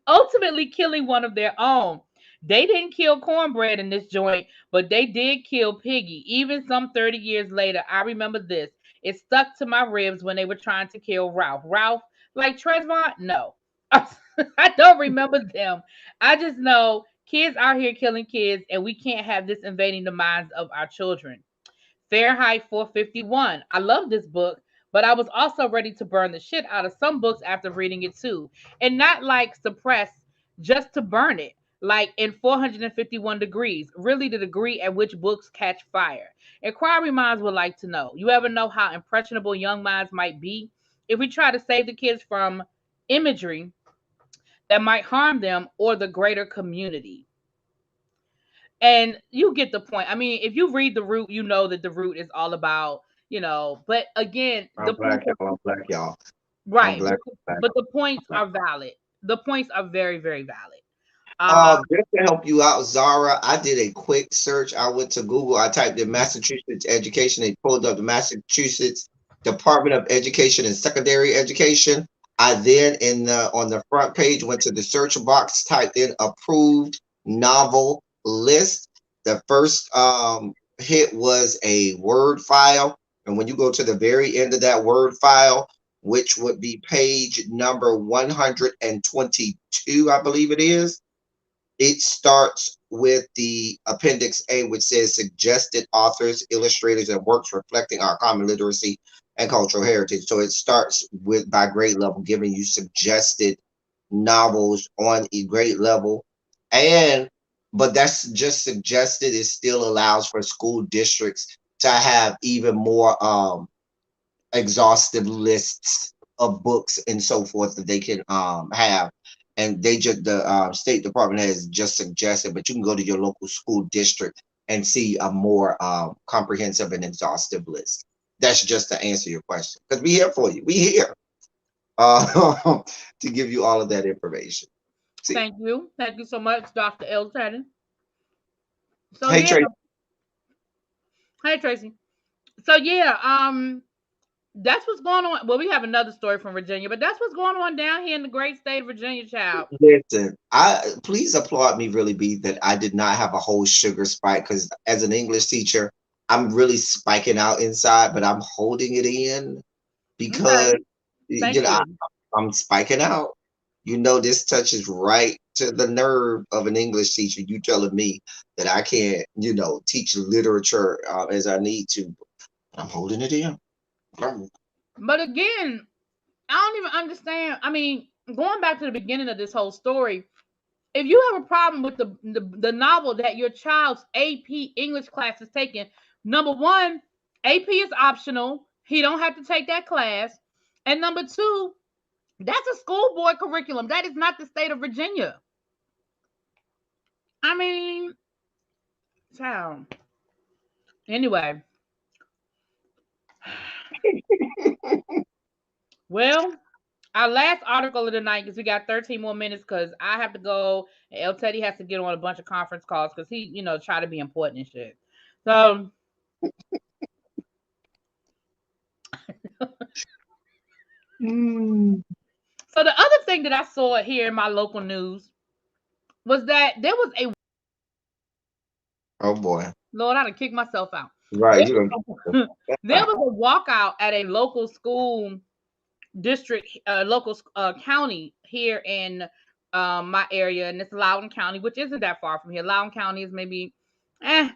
Ultimately killing one of their own. They didn't kill Cornbread in this joint, but they did kill Piggy. Even some 30 years later, I remember this. It stuck to my ribs when they were trying to kill Ralph. Ralph, like Trezvant? No. I don't remember them. I just know kids out here killing kids, and we can't have this invading the minds of our children. Fahrenheit 451. I love this book, but I was also ready to burn the shit out of some books after reading it too. And not like suppress, just to burn it. Like in 451 degrees, really the degree at which books catch fire. Inquiry minds would like to know. You ever know how impressionable young minds might be? If we try to save the kids from imagery that might harm them or the greater community. And you get the point. I mean, if you read the root, you know that the root is all about, but again, I'm the black, points are y'all. I'm black, y'all. I'm right, black. Black. but the I'm points black. are valid. The points are very, very valid. Um, Just to help you out, Zara, I did a quick search. I went to Google. I typed in Massachusetts education. They pulled up the Massachusetts Department of Education and Secondary Education. I then, in the on the front page, went to the search box, typed in approved novel list. The first hit was a Word file, and when you go to the very end of that Word file, which would be page number 122, I believe it is, it starts with the Appendix A, which says suggested authors, illustrators, and works reflecting our common literacy and cultural heritage. So it starts with by grade level, giving you suggested novels on a grade level. And but that's just suggested. It still allows for school districts to have even more exhaustive lists of books and so forth that they can have. And they just the State Department has just suggested, but you can go to your local school district and see a more comprehensive and exhaustive list. That's just to answer your question, because we here for you. We here to give you all of that information. See, thank you so much, Dr. L. Teddy. So hey yeah, Tracy, hey Tracy. So yeah, that's what's going on. Well, we have another story from Virginia, but that's what's going on down here in the great state of Virginia, child. listen. I please applaud me, really, be that I did not have a whole sugar spike, because as an English teacher, I'm really spiking out inside, but I'm holding it in Okay, because thank you. I'm spiking out. This touches right to the nerve of an English teacher. You telling me that I can't, teach literature as I need to. I'm holding it in. I'm- But again, I don't even understand. I mean, going back to the beginning of this whole story, if you have a problem with the novel that your child's AP English class is taking, number one, AP is optional. He don't have to take that class. And number two, that's a school board curriculum. That is not the state of Virginia. I mean, child. Anyway, well, our last article of the night, because we got 13 more minutes, because I have to go. And El Teddy has to get on a bunch of conference calls because he, try to be important and shit. So, Mm. so the other thing that I saw here in my local news was that there was a Oh boy. Lord, I done kicked myself out. Right. There You don't. was, there was a walkout at a local school district, local county here in my area, and it's Loudoun County, which isn't that far from here. Loudoun County is maybe eh,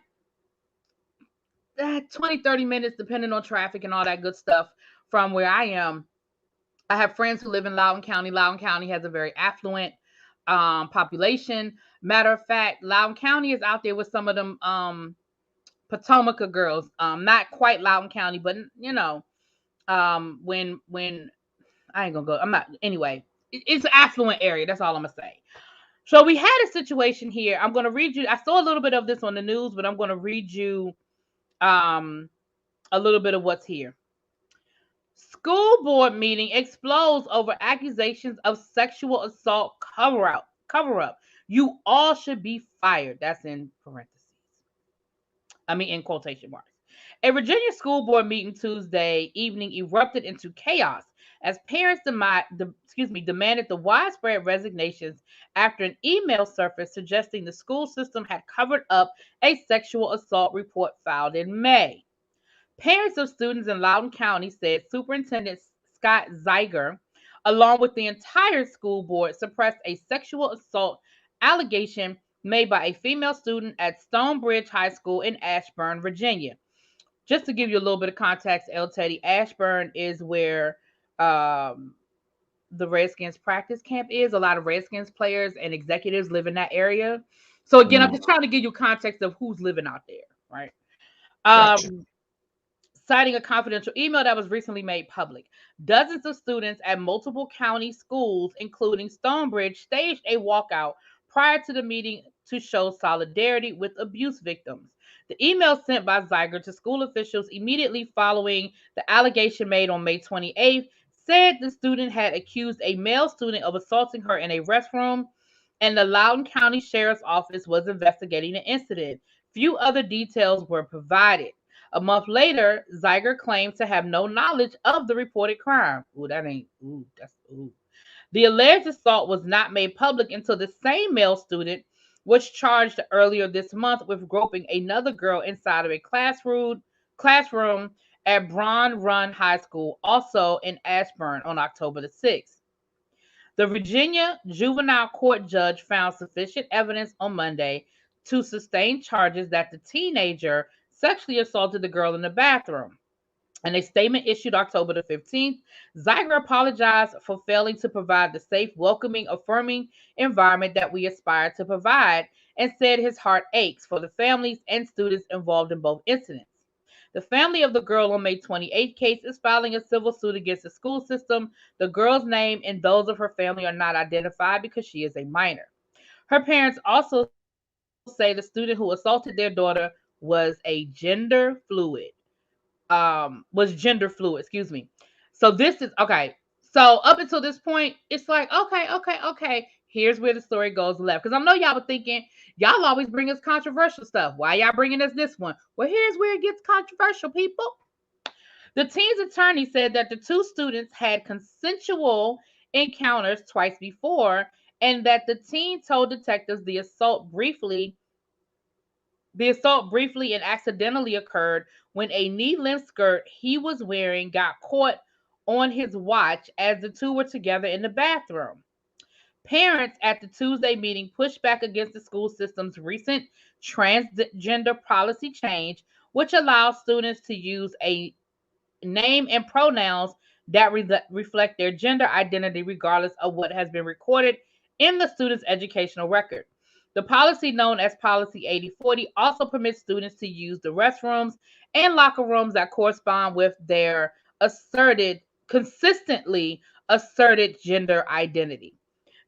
20, 30 minutes, depending on traffic and all that good stuff from where I am. I have friends who live in Loudoun County. Loudoun County has a very affluent population. Matter of fact, Loudoun County is out there with some of them Potomac girls. Not quite Loudoun County, but when I ain't gonna go. I'm not anyway. It's an affluent area. That's all I'm gonna say. So we had a situation here. I'm gonna read you. I saw a little bit of this on the news, but I'm gonna read you um a little bit of what's here. School board meeting explodes over accusations of sexual assault cover up. You all should be fired. That's in parentheses. I mean, in quotation marks. A Virginia school board meeting Tuesday evening erupted into chaos as parents demanded the widespread resignations after an email surfaced suggesting the school system had covered up a sexual assault report filed in May. Parents of students in Loudoun County said Superintendent Scott Zeiger, along with the entire school board, suppressed a sexual assault allegation made by a female student at Stonebridge High School in Ashburn, Virginia. Just to give you a little bit of context, El Teddy, Ashburn is where um, the Redskins practice camp is. A lot of Redskins players and executives live in that area. So again, I'm Mm, just trying to give you context of who's living out there, right? gotcha. Um, citing a confidential email that was recently made public. Dozens of students at multiple county schools, including Stonebridge, staged a walkout prior to the meeting to show solidarity with abuse victims. The email sent by Zeiger to school officials immediately following the allegation made on May 28th said the student had accused a male student of assaulting her in a restroom, and the Loudoun County Sheriff's Office was investigating the incident. Few other details were provided. A month later, Zeiger claimed to have no knowledge of the reported crime. Ooh, that ain't, ooh, that's, ooh. The alleged assault was not made public until the same male student was charged earlier this month with groping another girl inside of a classroom at Braun Run High School, also in Ashburn, on October the 6th. The Virginia juvenile court judge found sufficient evidence on Monday to sustain charges that the teenager sexually assaulted the girl in the bathroom. In a statement issued October the 15th, Zeiger apologized for failing to provide the safe, welcoming, affirming environment that we aspire to provide, and said his heart aches for the families and students involved in both incidents. The family of the girl on May 28th case is filing a civil suit against the school system. The girl's name and those of her family are not identified because she is a minor. Her parents also say the student who assaulted their daughter was gender fluid, excuse me. So this is okay. So up until this point, it's like, okay. Here's where the story goes left. Because I know y'all were thinking, y'all always bring us controversial stuff. Why y'all bringing us this one? Well, here's where it gets controversial, people. The teen's attorney said that the two students had consensual encounters twice before, and that the teen told detectives the assault briefly and accidentally occurred when a knee-length skirt he was wearing got caught on his watch as the two were together in the bathroom. Parents at the Tuesday meeting pushed back against the school system's recent transgender policy change, which allows students to use a name and pronouns that reflect their gender identity regardless of what has been recorded in the student's educational record. The policy, known as Policy 8040, also permits students to use the restrooms and locker rooms that correspond with their consistently asserted gender identity.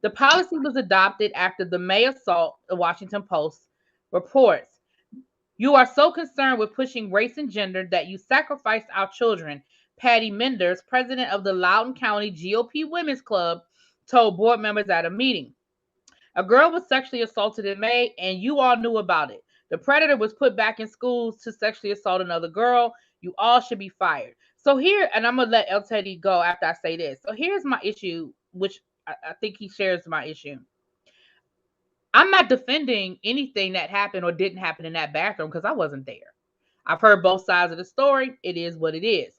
The policy was adopted after the May assault, the Washington Post reports. You are so concerned with pushing race and gender that you sacrificed our children, Patty Menders, president of the Loudoun County GOP Women's Club, told board members at a meeting. A girl was sexually assaulted in May, and you all knew about it. The predator was put back in schools to sexually assault another girl. You all should be fired. So here, and I'm going to let El Teddy go after I say this. So here's my issue, which I think he shares my issue. I'm not defending anything that happened or didn't happen in that bathroom because I wasn't there. I've heard both sides of the story. It is what it is.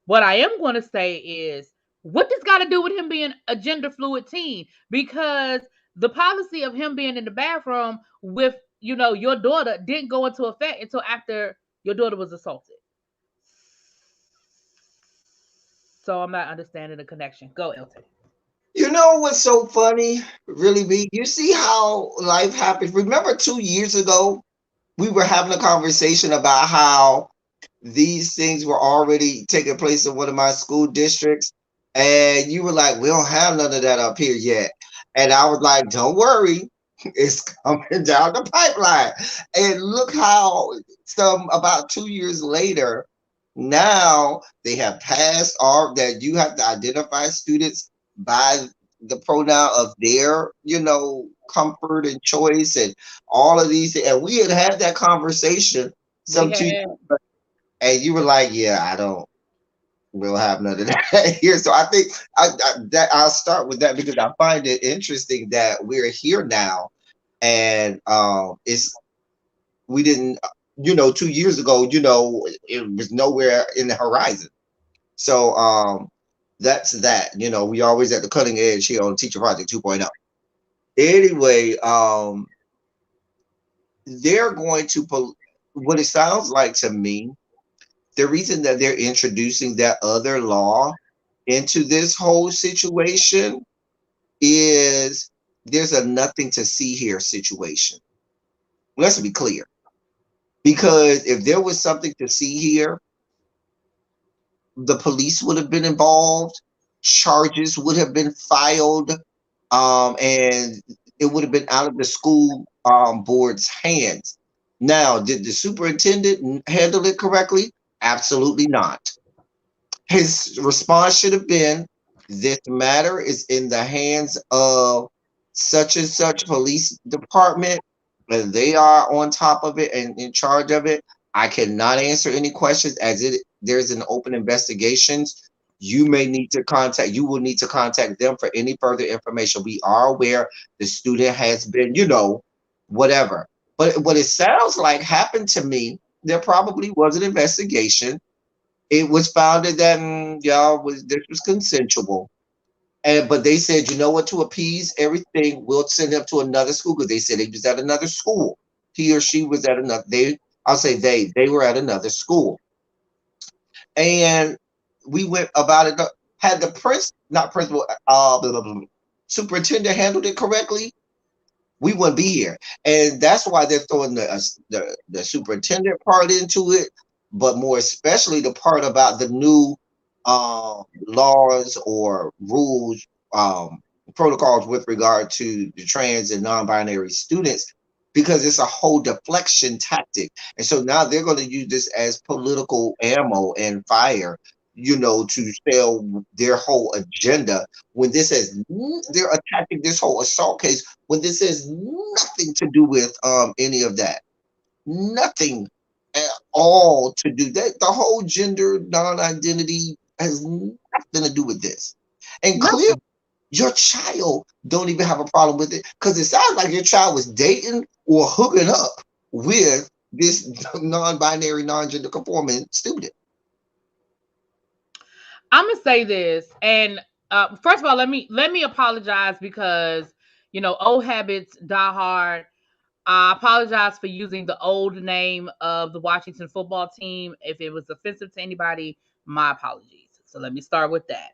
What I am going to say is, what this got to do with him being a gender fluid teen? Because the policy of him being in the bathroom with, your daughter didn't go into effect until after your daughter was assaulted. So I'm not understanding the connection. Go, Elton. You know what's so funny, really, B? You see how life happens. Remember 2 years ago, we were having a conversation about how these things were already taking place in one of my school districts. And you were like, we don't have none of that up here yet. And I was like, don't worry, it's coming down the pipeline. And look how about 2 years later, now they have passed all that you have to identify students by the pronoun of their, comfort and choice and all of these. And we had that conversation We some two had. and you were like, yeah, we'll have none of that here. So I think that I'll start with that because I find it interesting that we're here now, and it's we didn't, 2 years ago, it was nowhere in the horizon. So that's that. We always at the cutting edge here on Teacher Project 2.0. Anyway, they're going to what it sounds like to me. The reason that they're introducing that other law into this whole situation is there's a nothing to see here situation. Let's be clear. Because if there was something to see here, the police would have been involved, charges would have been filed, and it would have been out of the school board's hands. Now, did the superintendent handle it correctly? Absolutely not. His response should have been, this matter is in the hands of such and such police department, and they are on top of it and in charge of it. I cannot answer any questions as there's an open investigations. You will need to contact them for any further information. We are aware the student has been, whatever. But what it sounds like happened to me, there probably was an investigation. It was founded that y'all was this was consensual, and but they said, you know what, to appease everything, we'll send him to another school because they said he was at another school. He or she was at another. I'll say they were at another school, and we went about it. Had the not principal, blah, blah, blah, superintendent handled it correctly, we wouldn't be here. And that's why they're throwing the superintendent part into it, but more especially the part about the new laws or rules, protocols with regard to the trans and non-binary students, because it's a whole deflection tactic. And so now they're going to use this as political ammo and fire, to sell their whole agenda. When this has, they're attacking this whole assault case when this has nothing to do with any of that, nothing at all to do that. The whole gender non-identity has nothing to do with this, and clearly Nothing. your child don't even have a problem with it, because it sounds like your child was dating or hooking up with this non-binary, non-gender conforming student. I'm gonna say this, and first of all, let me apologize because old habits die hard. I apologize for using the old name of the Washington football team. If it was offensive to anybody, my apologies. So let me start with that.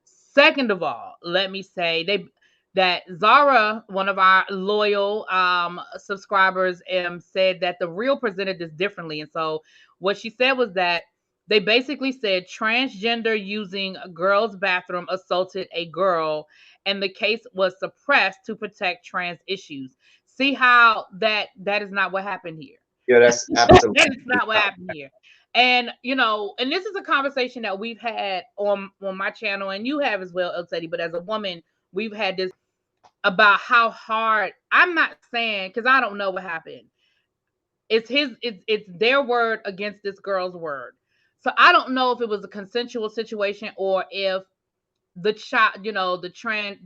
Second of all, let me say that Zara, one of our loyal subscribers, said that the Real presented this differently. And so what she said was that they basically said transgender using a girl's bathroom assaulted a girl, and the case was suppressed to protect trans issues. See how that is not what happened here. Yeah, that's absolutely That is not what happened here. And and this is a conversation that we've had on my channel, and you have as well, El Teddy. But as a woman, we've had this about how hard. I'm not saying because I don't know what happened. It's their word against this girl's word. So I don't know if it was a consensual situation or if the child, the trans,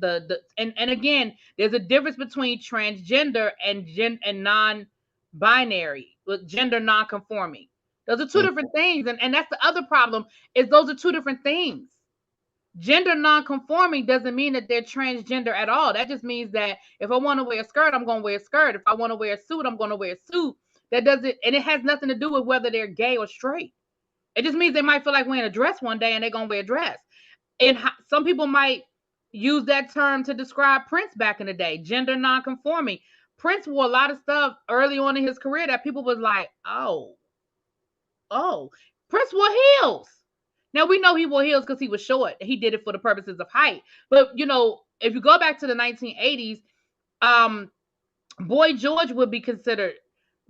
and again, there's a difference between transgender and non-binary, with gender non-conforming. Those are two mm, different things, and that's the other problem is those are two different things. Gender non-conforming doesn't mean that they're transgender at all. That just means that if I want to wear a skirt, I'm going to wear a skirt. If I want to wear a suit, I'm going to wear a suit. That doesn't, and it has nothing to do with whether they're gay or straight. It just means they might feel like wearing a dress one day and they're going to wear a dress. And some people might use that term to describe Prince back in the day, gender non-conforming. Prince wore a lot of stuff early on in his career that people was like, oh, Prince wore heels. Now we know he wore heels because he was short. He did it for the purposes of height. But if you go back to the 1980s, um, Boy George would be considered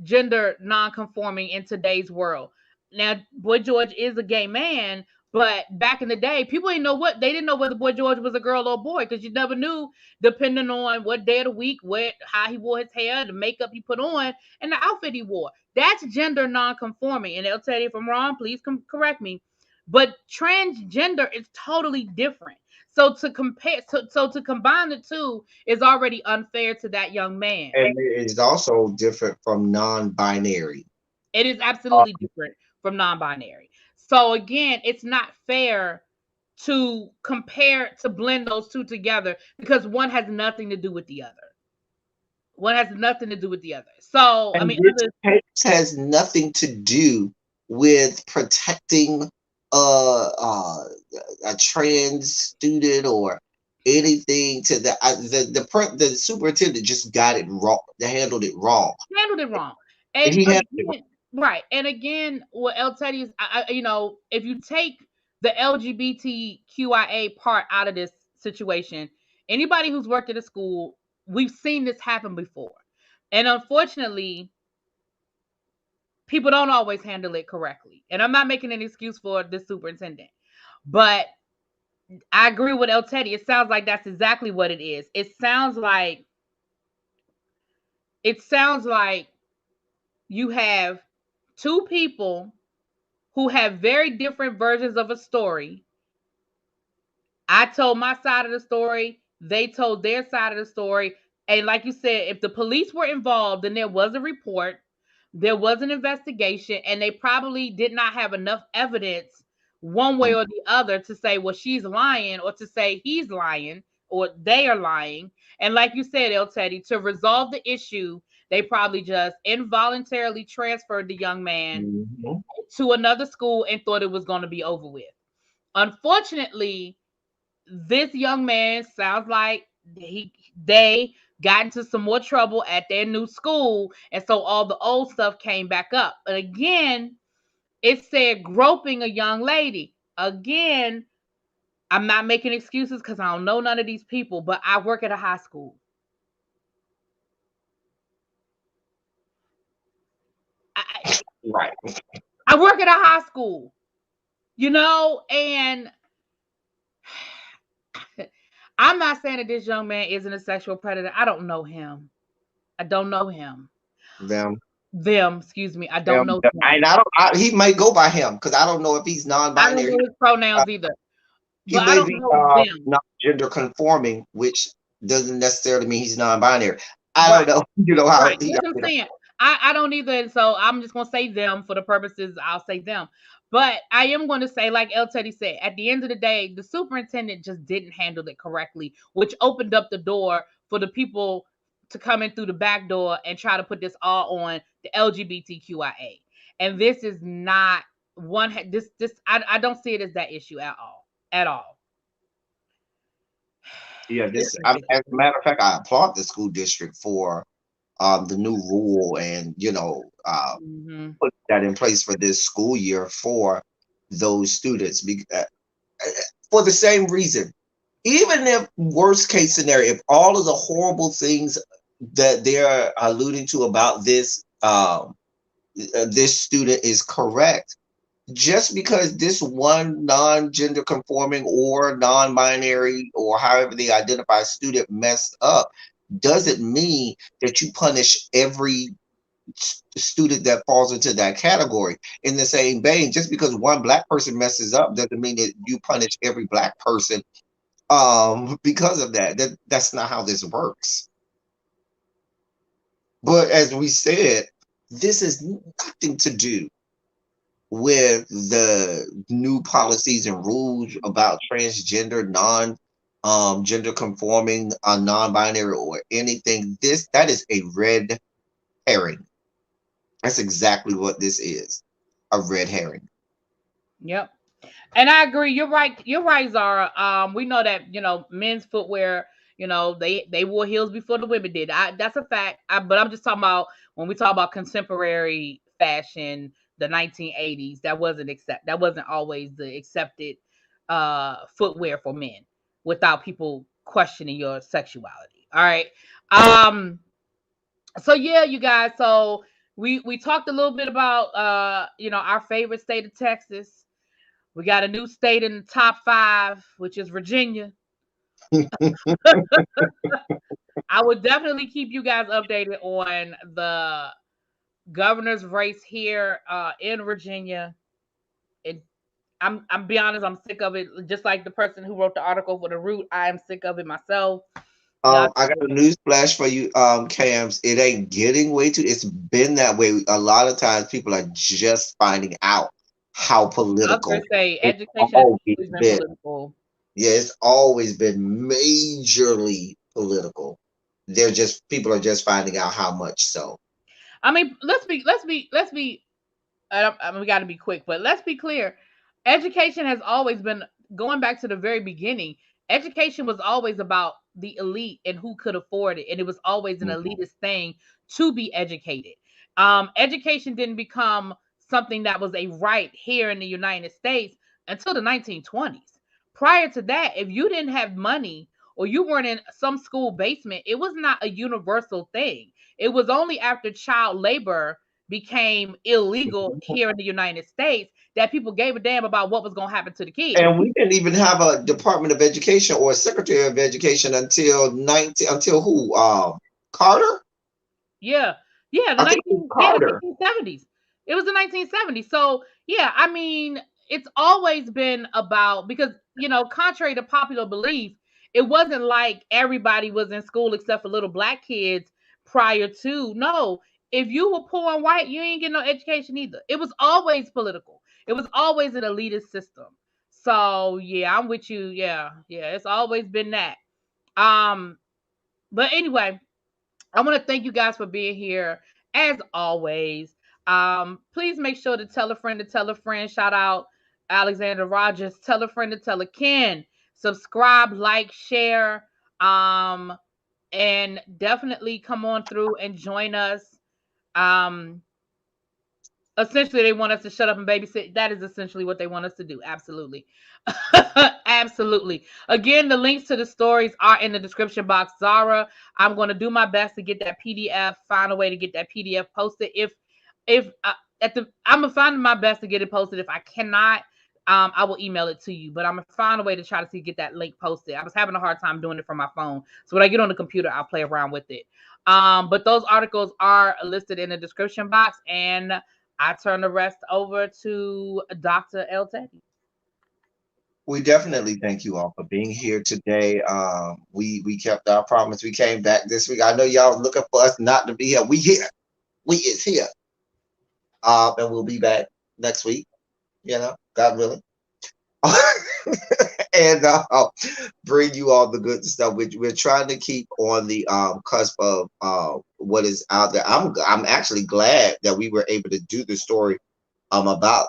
gender non-conforming in today's world. Now, Boy George is a gay man, but back in the day, people didn't know what they didn't know whether Boy George was a girl or a boy because you never knew, depending on what day of the week, how he wore his hair, the makeup he put on, and the outfit he wore. That's gender non-conforming, and they'll tell you if I'm wrong. Please correct me. But transgender is totally different. So to compare, so to combine the two is already unfair to that young man. and it is also different from non-binary. It is Uh, absolutely different from non-binary. So again, it's not fair to compare to blend those two together because one has nothing to do with the other. One has nothing to do with the other. So I and mean, this other case has nothing to do with protecting uh, a trans student or anything to that. The superintendent just got it wrong. They handled it wrong. handled it wrong. And He handled it again, right. And again, what El Teddy is, if you take the LGBTQIA part out of this situation. Anybody who's worked at a school, we've seen this happen before. And unfortunately, people don't always handle it correctly. And I'm not making an excuse for this superintendent, but I agree with El Teddy. It sounds like that's exactly what it is. It sounds like you have two people who have very different versions of a story. I told my side of the story. They told their side of the story. And like you said, if the police were involved, then there was a report, there was an investigation, and they probably did not have enough evidence one way or the other to say, well, she's lying, or to say he's lying, or they are lying. And like you said, El Teddy, to resolve the issue, they probably just involuntarily transferred the young man Mhm. to another school and thought it was going to be over with. Unfortunately, this young man sounds like they got into some more trouble at their new school, and so all the old stuff came back up. But again, it said groping a young lady. Again, I'm not making excuses because I don't know none of these people, but I work at a high school. I, Right. I work at a high school, and I'm not saying that this young man isn't a sexual predator. I don't know him. I don't know him. Them. Them, excuse me. I don't Them. know them. And I don't. He might go by him because I don't know if he's I don't non-binary. know his pronouns either, He but I may don't be know them. not gender conforming, which doesn't necessarily mean he's non-binary. I don't Right. know. You know how Right. he. That's what I'm saying. I don't either. And so I'm just going to say them for the purposes. I'll say them. But I am going to say, like El Teddy said, at the end of the day, the superintendent just didn't handle it correctly, which opened up the door for the people to come in through the back door and try to put this all on the LGBTQIA. And this is not one. I don't see it as that issue at all. At all. Yeah, It's as ridiculous. a matter of fact, I applaud the school district for the new rule and Hmm. put that in place for this school year for those students for the same reason. Even if worst case scenario, if all of the horrible things that they're alluding to about this student is correct, just because this one non-gender conforming or non-binary or however they identify student messed up doesn't mean that you punish every student that falls into that category. In the same vein, just because one black person messes up doesn't mean that you punish every black person because of that's not how this works. But as we said, this has nothing to do with the new policies and rules about transgender, non gender conforming, non-binary or anything. That is a red herring. That's exactly what this is. A red herring. Yep. And I agree. You're right. You're right, Zara. We know that men's footwear. They wore heels before the women did. That's a fact. But I'm just talking about when we talk about contemporary fashion, the 1980s. That wasn't always the accepted footwear for men, without people questioning your sexuality. All right. Um. So yeah, you guys. So we talked a little bit about our favorite state of Texas. We got a new state in the top 5, which is Virginia. I would definitely keep you guys updated on the governor's race here in Virginia. It, I'm be honest, I'm sick of it. Just like the person who wrote the article for the Root, I am sick of it myself. Y'all, I got a news flash for you, Cams. It ain't getting way too. It's been that way. A lot of times, people are just finding out how I was political gonna say it's education has always always been been. political. Yeah, it's always been majorly political. They're just people are just finding out how much so. I mean, let's be we got to be quick, but let's be clear. Education has always been, going back to the very beginning. Education was always about the elite and who could afford it, and it was always an Mhm. elitist thing to be educated. Education didn't become something that was a right here in the United States until the 1920s. Prior to that, if you didn't have money or you weren't in some school basement, it was not a universal thing. It was only after child labor became illegal here in the United States that people gave a damn about what was going to happen to the kids. And we didn't even have a Department of Education or a Secretary of Education until 19 until who? Carter? Yeah. Yeah, I think it was the Carter. 1970s. It was the 1970s. So, yeah, I mean, it's always been about because, contrary to popular belief, it wasn't like everybody was in school except for little black kids prior to. No, if you were poor and white, you ain't getting no education either. It was always political. It was always an elitist system. So, yeah, I'm with you. Yeah. Yeah, it's always been that. Um but anyway, I want to thank you guys for being here as always. Please make sure to tell a friend to tell a friend. Shout out Alexander Rogers. Tell a friend to tell a kin. Subscribe, like, share, um, and definitely come on through and join us. Um, Essentially, they want us to shut up and babysit. That is essentially what they want us to do. Absolutely. Absolutely. Again, the links to the stories are in the description box. Zara, I'm going to do my best to get that PDF, find a way to get that PDF posted. If at the I'm gonna find my best to get it posted. If I cannot, I will email it to you. But I'm gonna find a way to try to see get that link posted. I was having a hard time doing it from my phone, so when I get on the computer, I'll play around with it. But those articles are listed in the description box, and I turn the rest over to Dr. El Teddy. We definitely thank you all for being here today. We kept our promise. We came back this week. I know y'all looking for us not to be here. We here. We is here. And we'll be back next week. God willing. And bring you all the good stuff. We're trying to keep on the cusp of what is out there. I'm actually glad that we were able to do the story about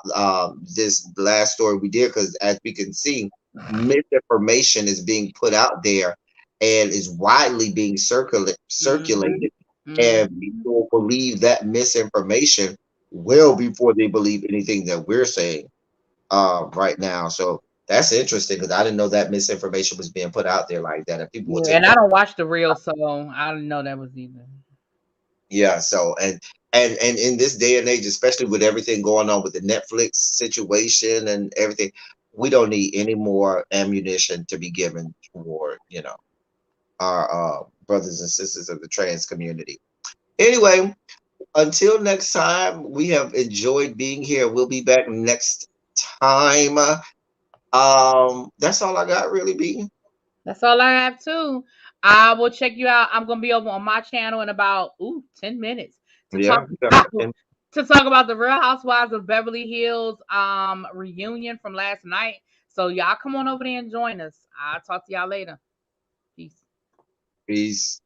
this last story we did, because as we can see, misinformation is being put out there and is widely being Mhm. circulated, and Mhm. people believe that misinformation well before they believe anything that we're saying right now. So that's interesting, because I didn't know that misinformation was being put out there like that, and people will Yeah, take and I that. don't watch the real, so I didn't know that was either. Yeah, so and in this day and age, especially with everything going on with the Netflix situation and everything, we don't need any more ammunition to be given toward, our brothers and sisters of the trans community. Anyway, until next time, we have enjoyed being here. We'll be back next time. That's all I got, really, B. That's all I have too. I will check you out. I'm gonna be over on my channel in about 10 minutes to talk Yeah, we got about and the Real Housewives of Beverly Hills reunion from last night. So y'all come on over there and join us. I'll talk to y'all later. Peace. peace.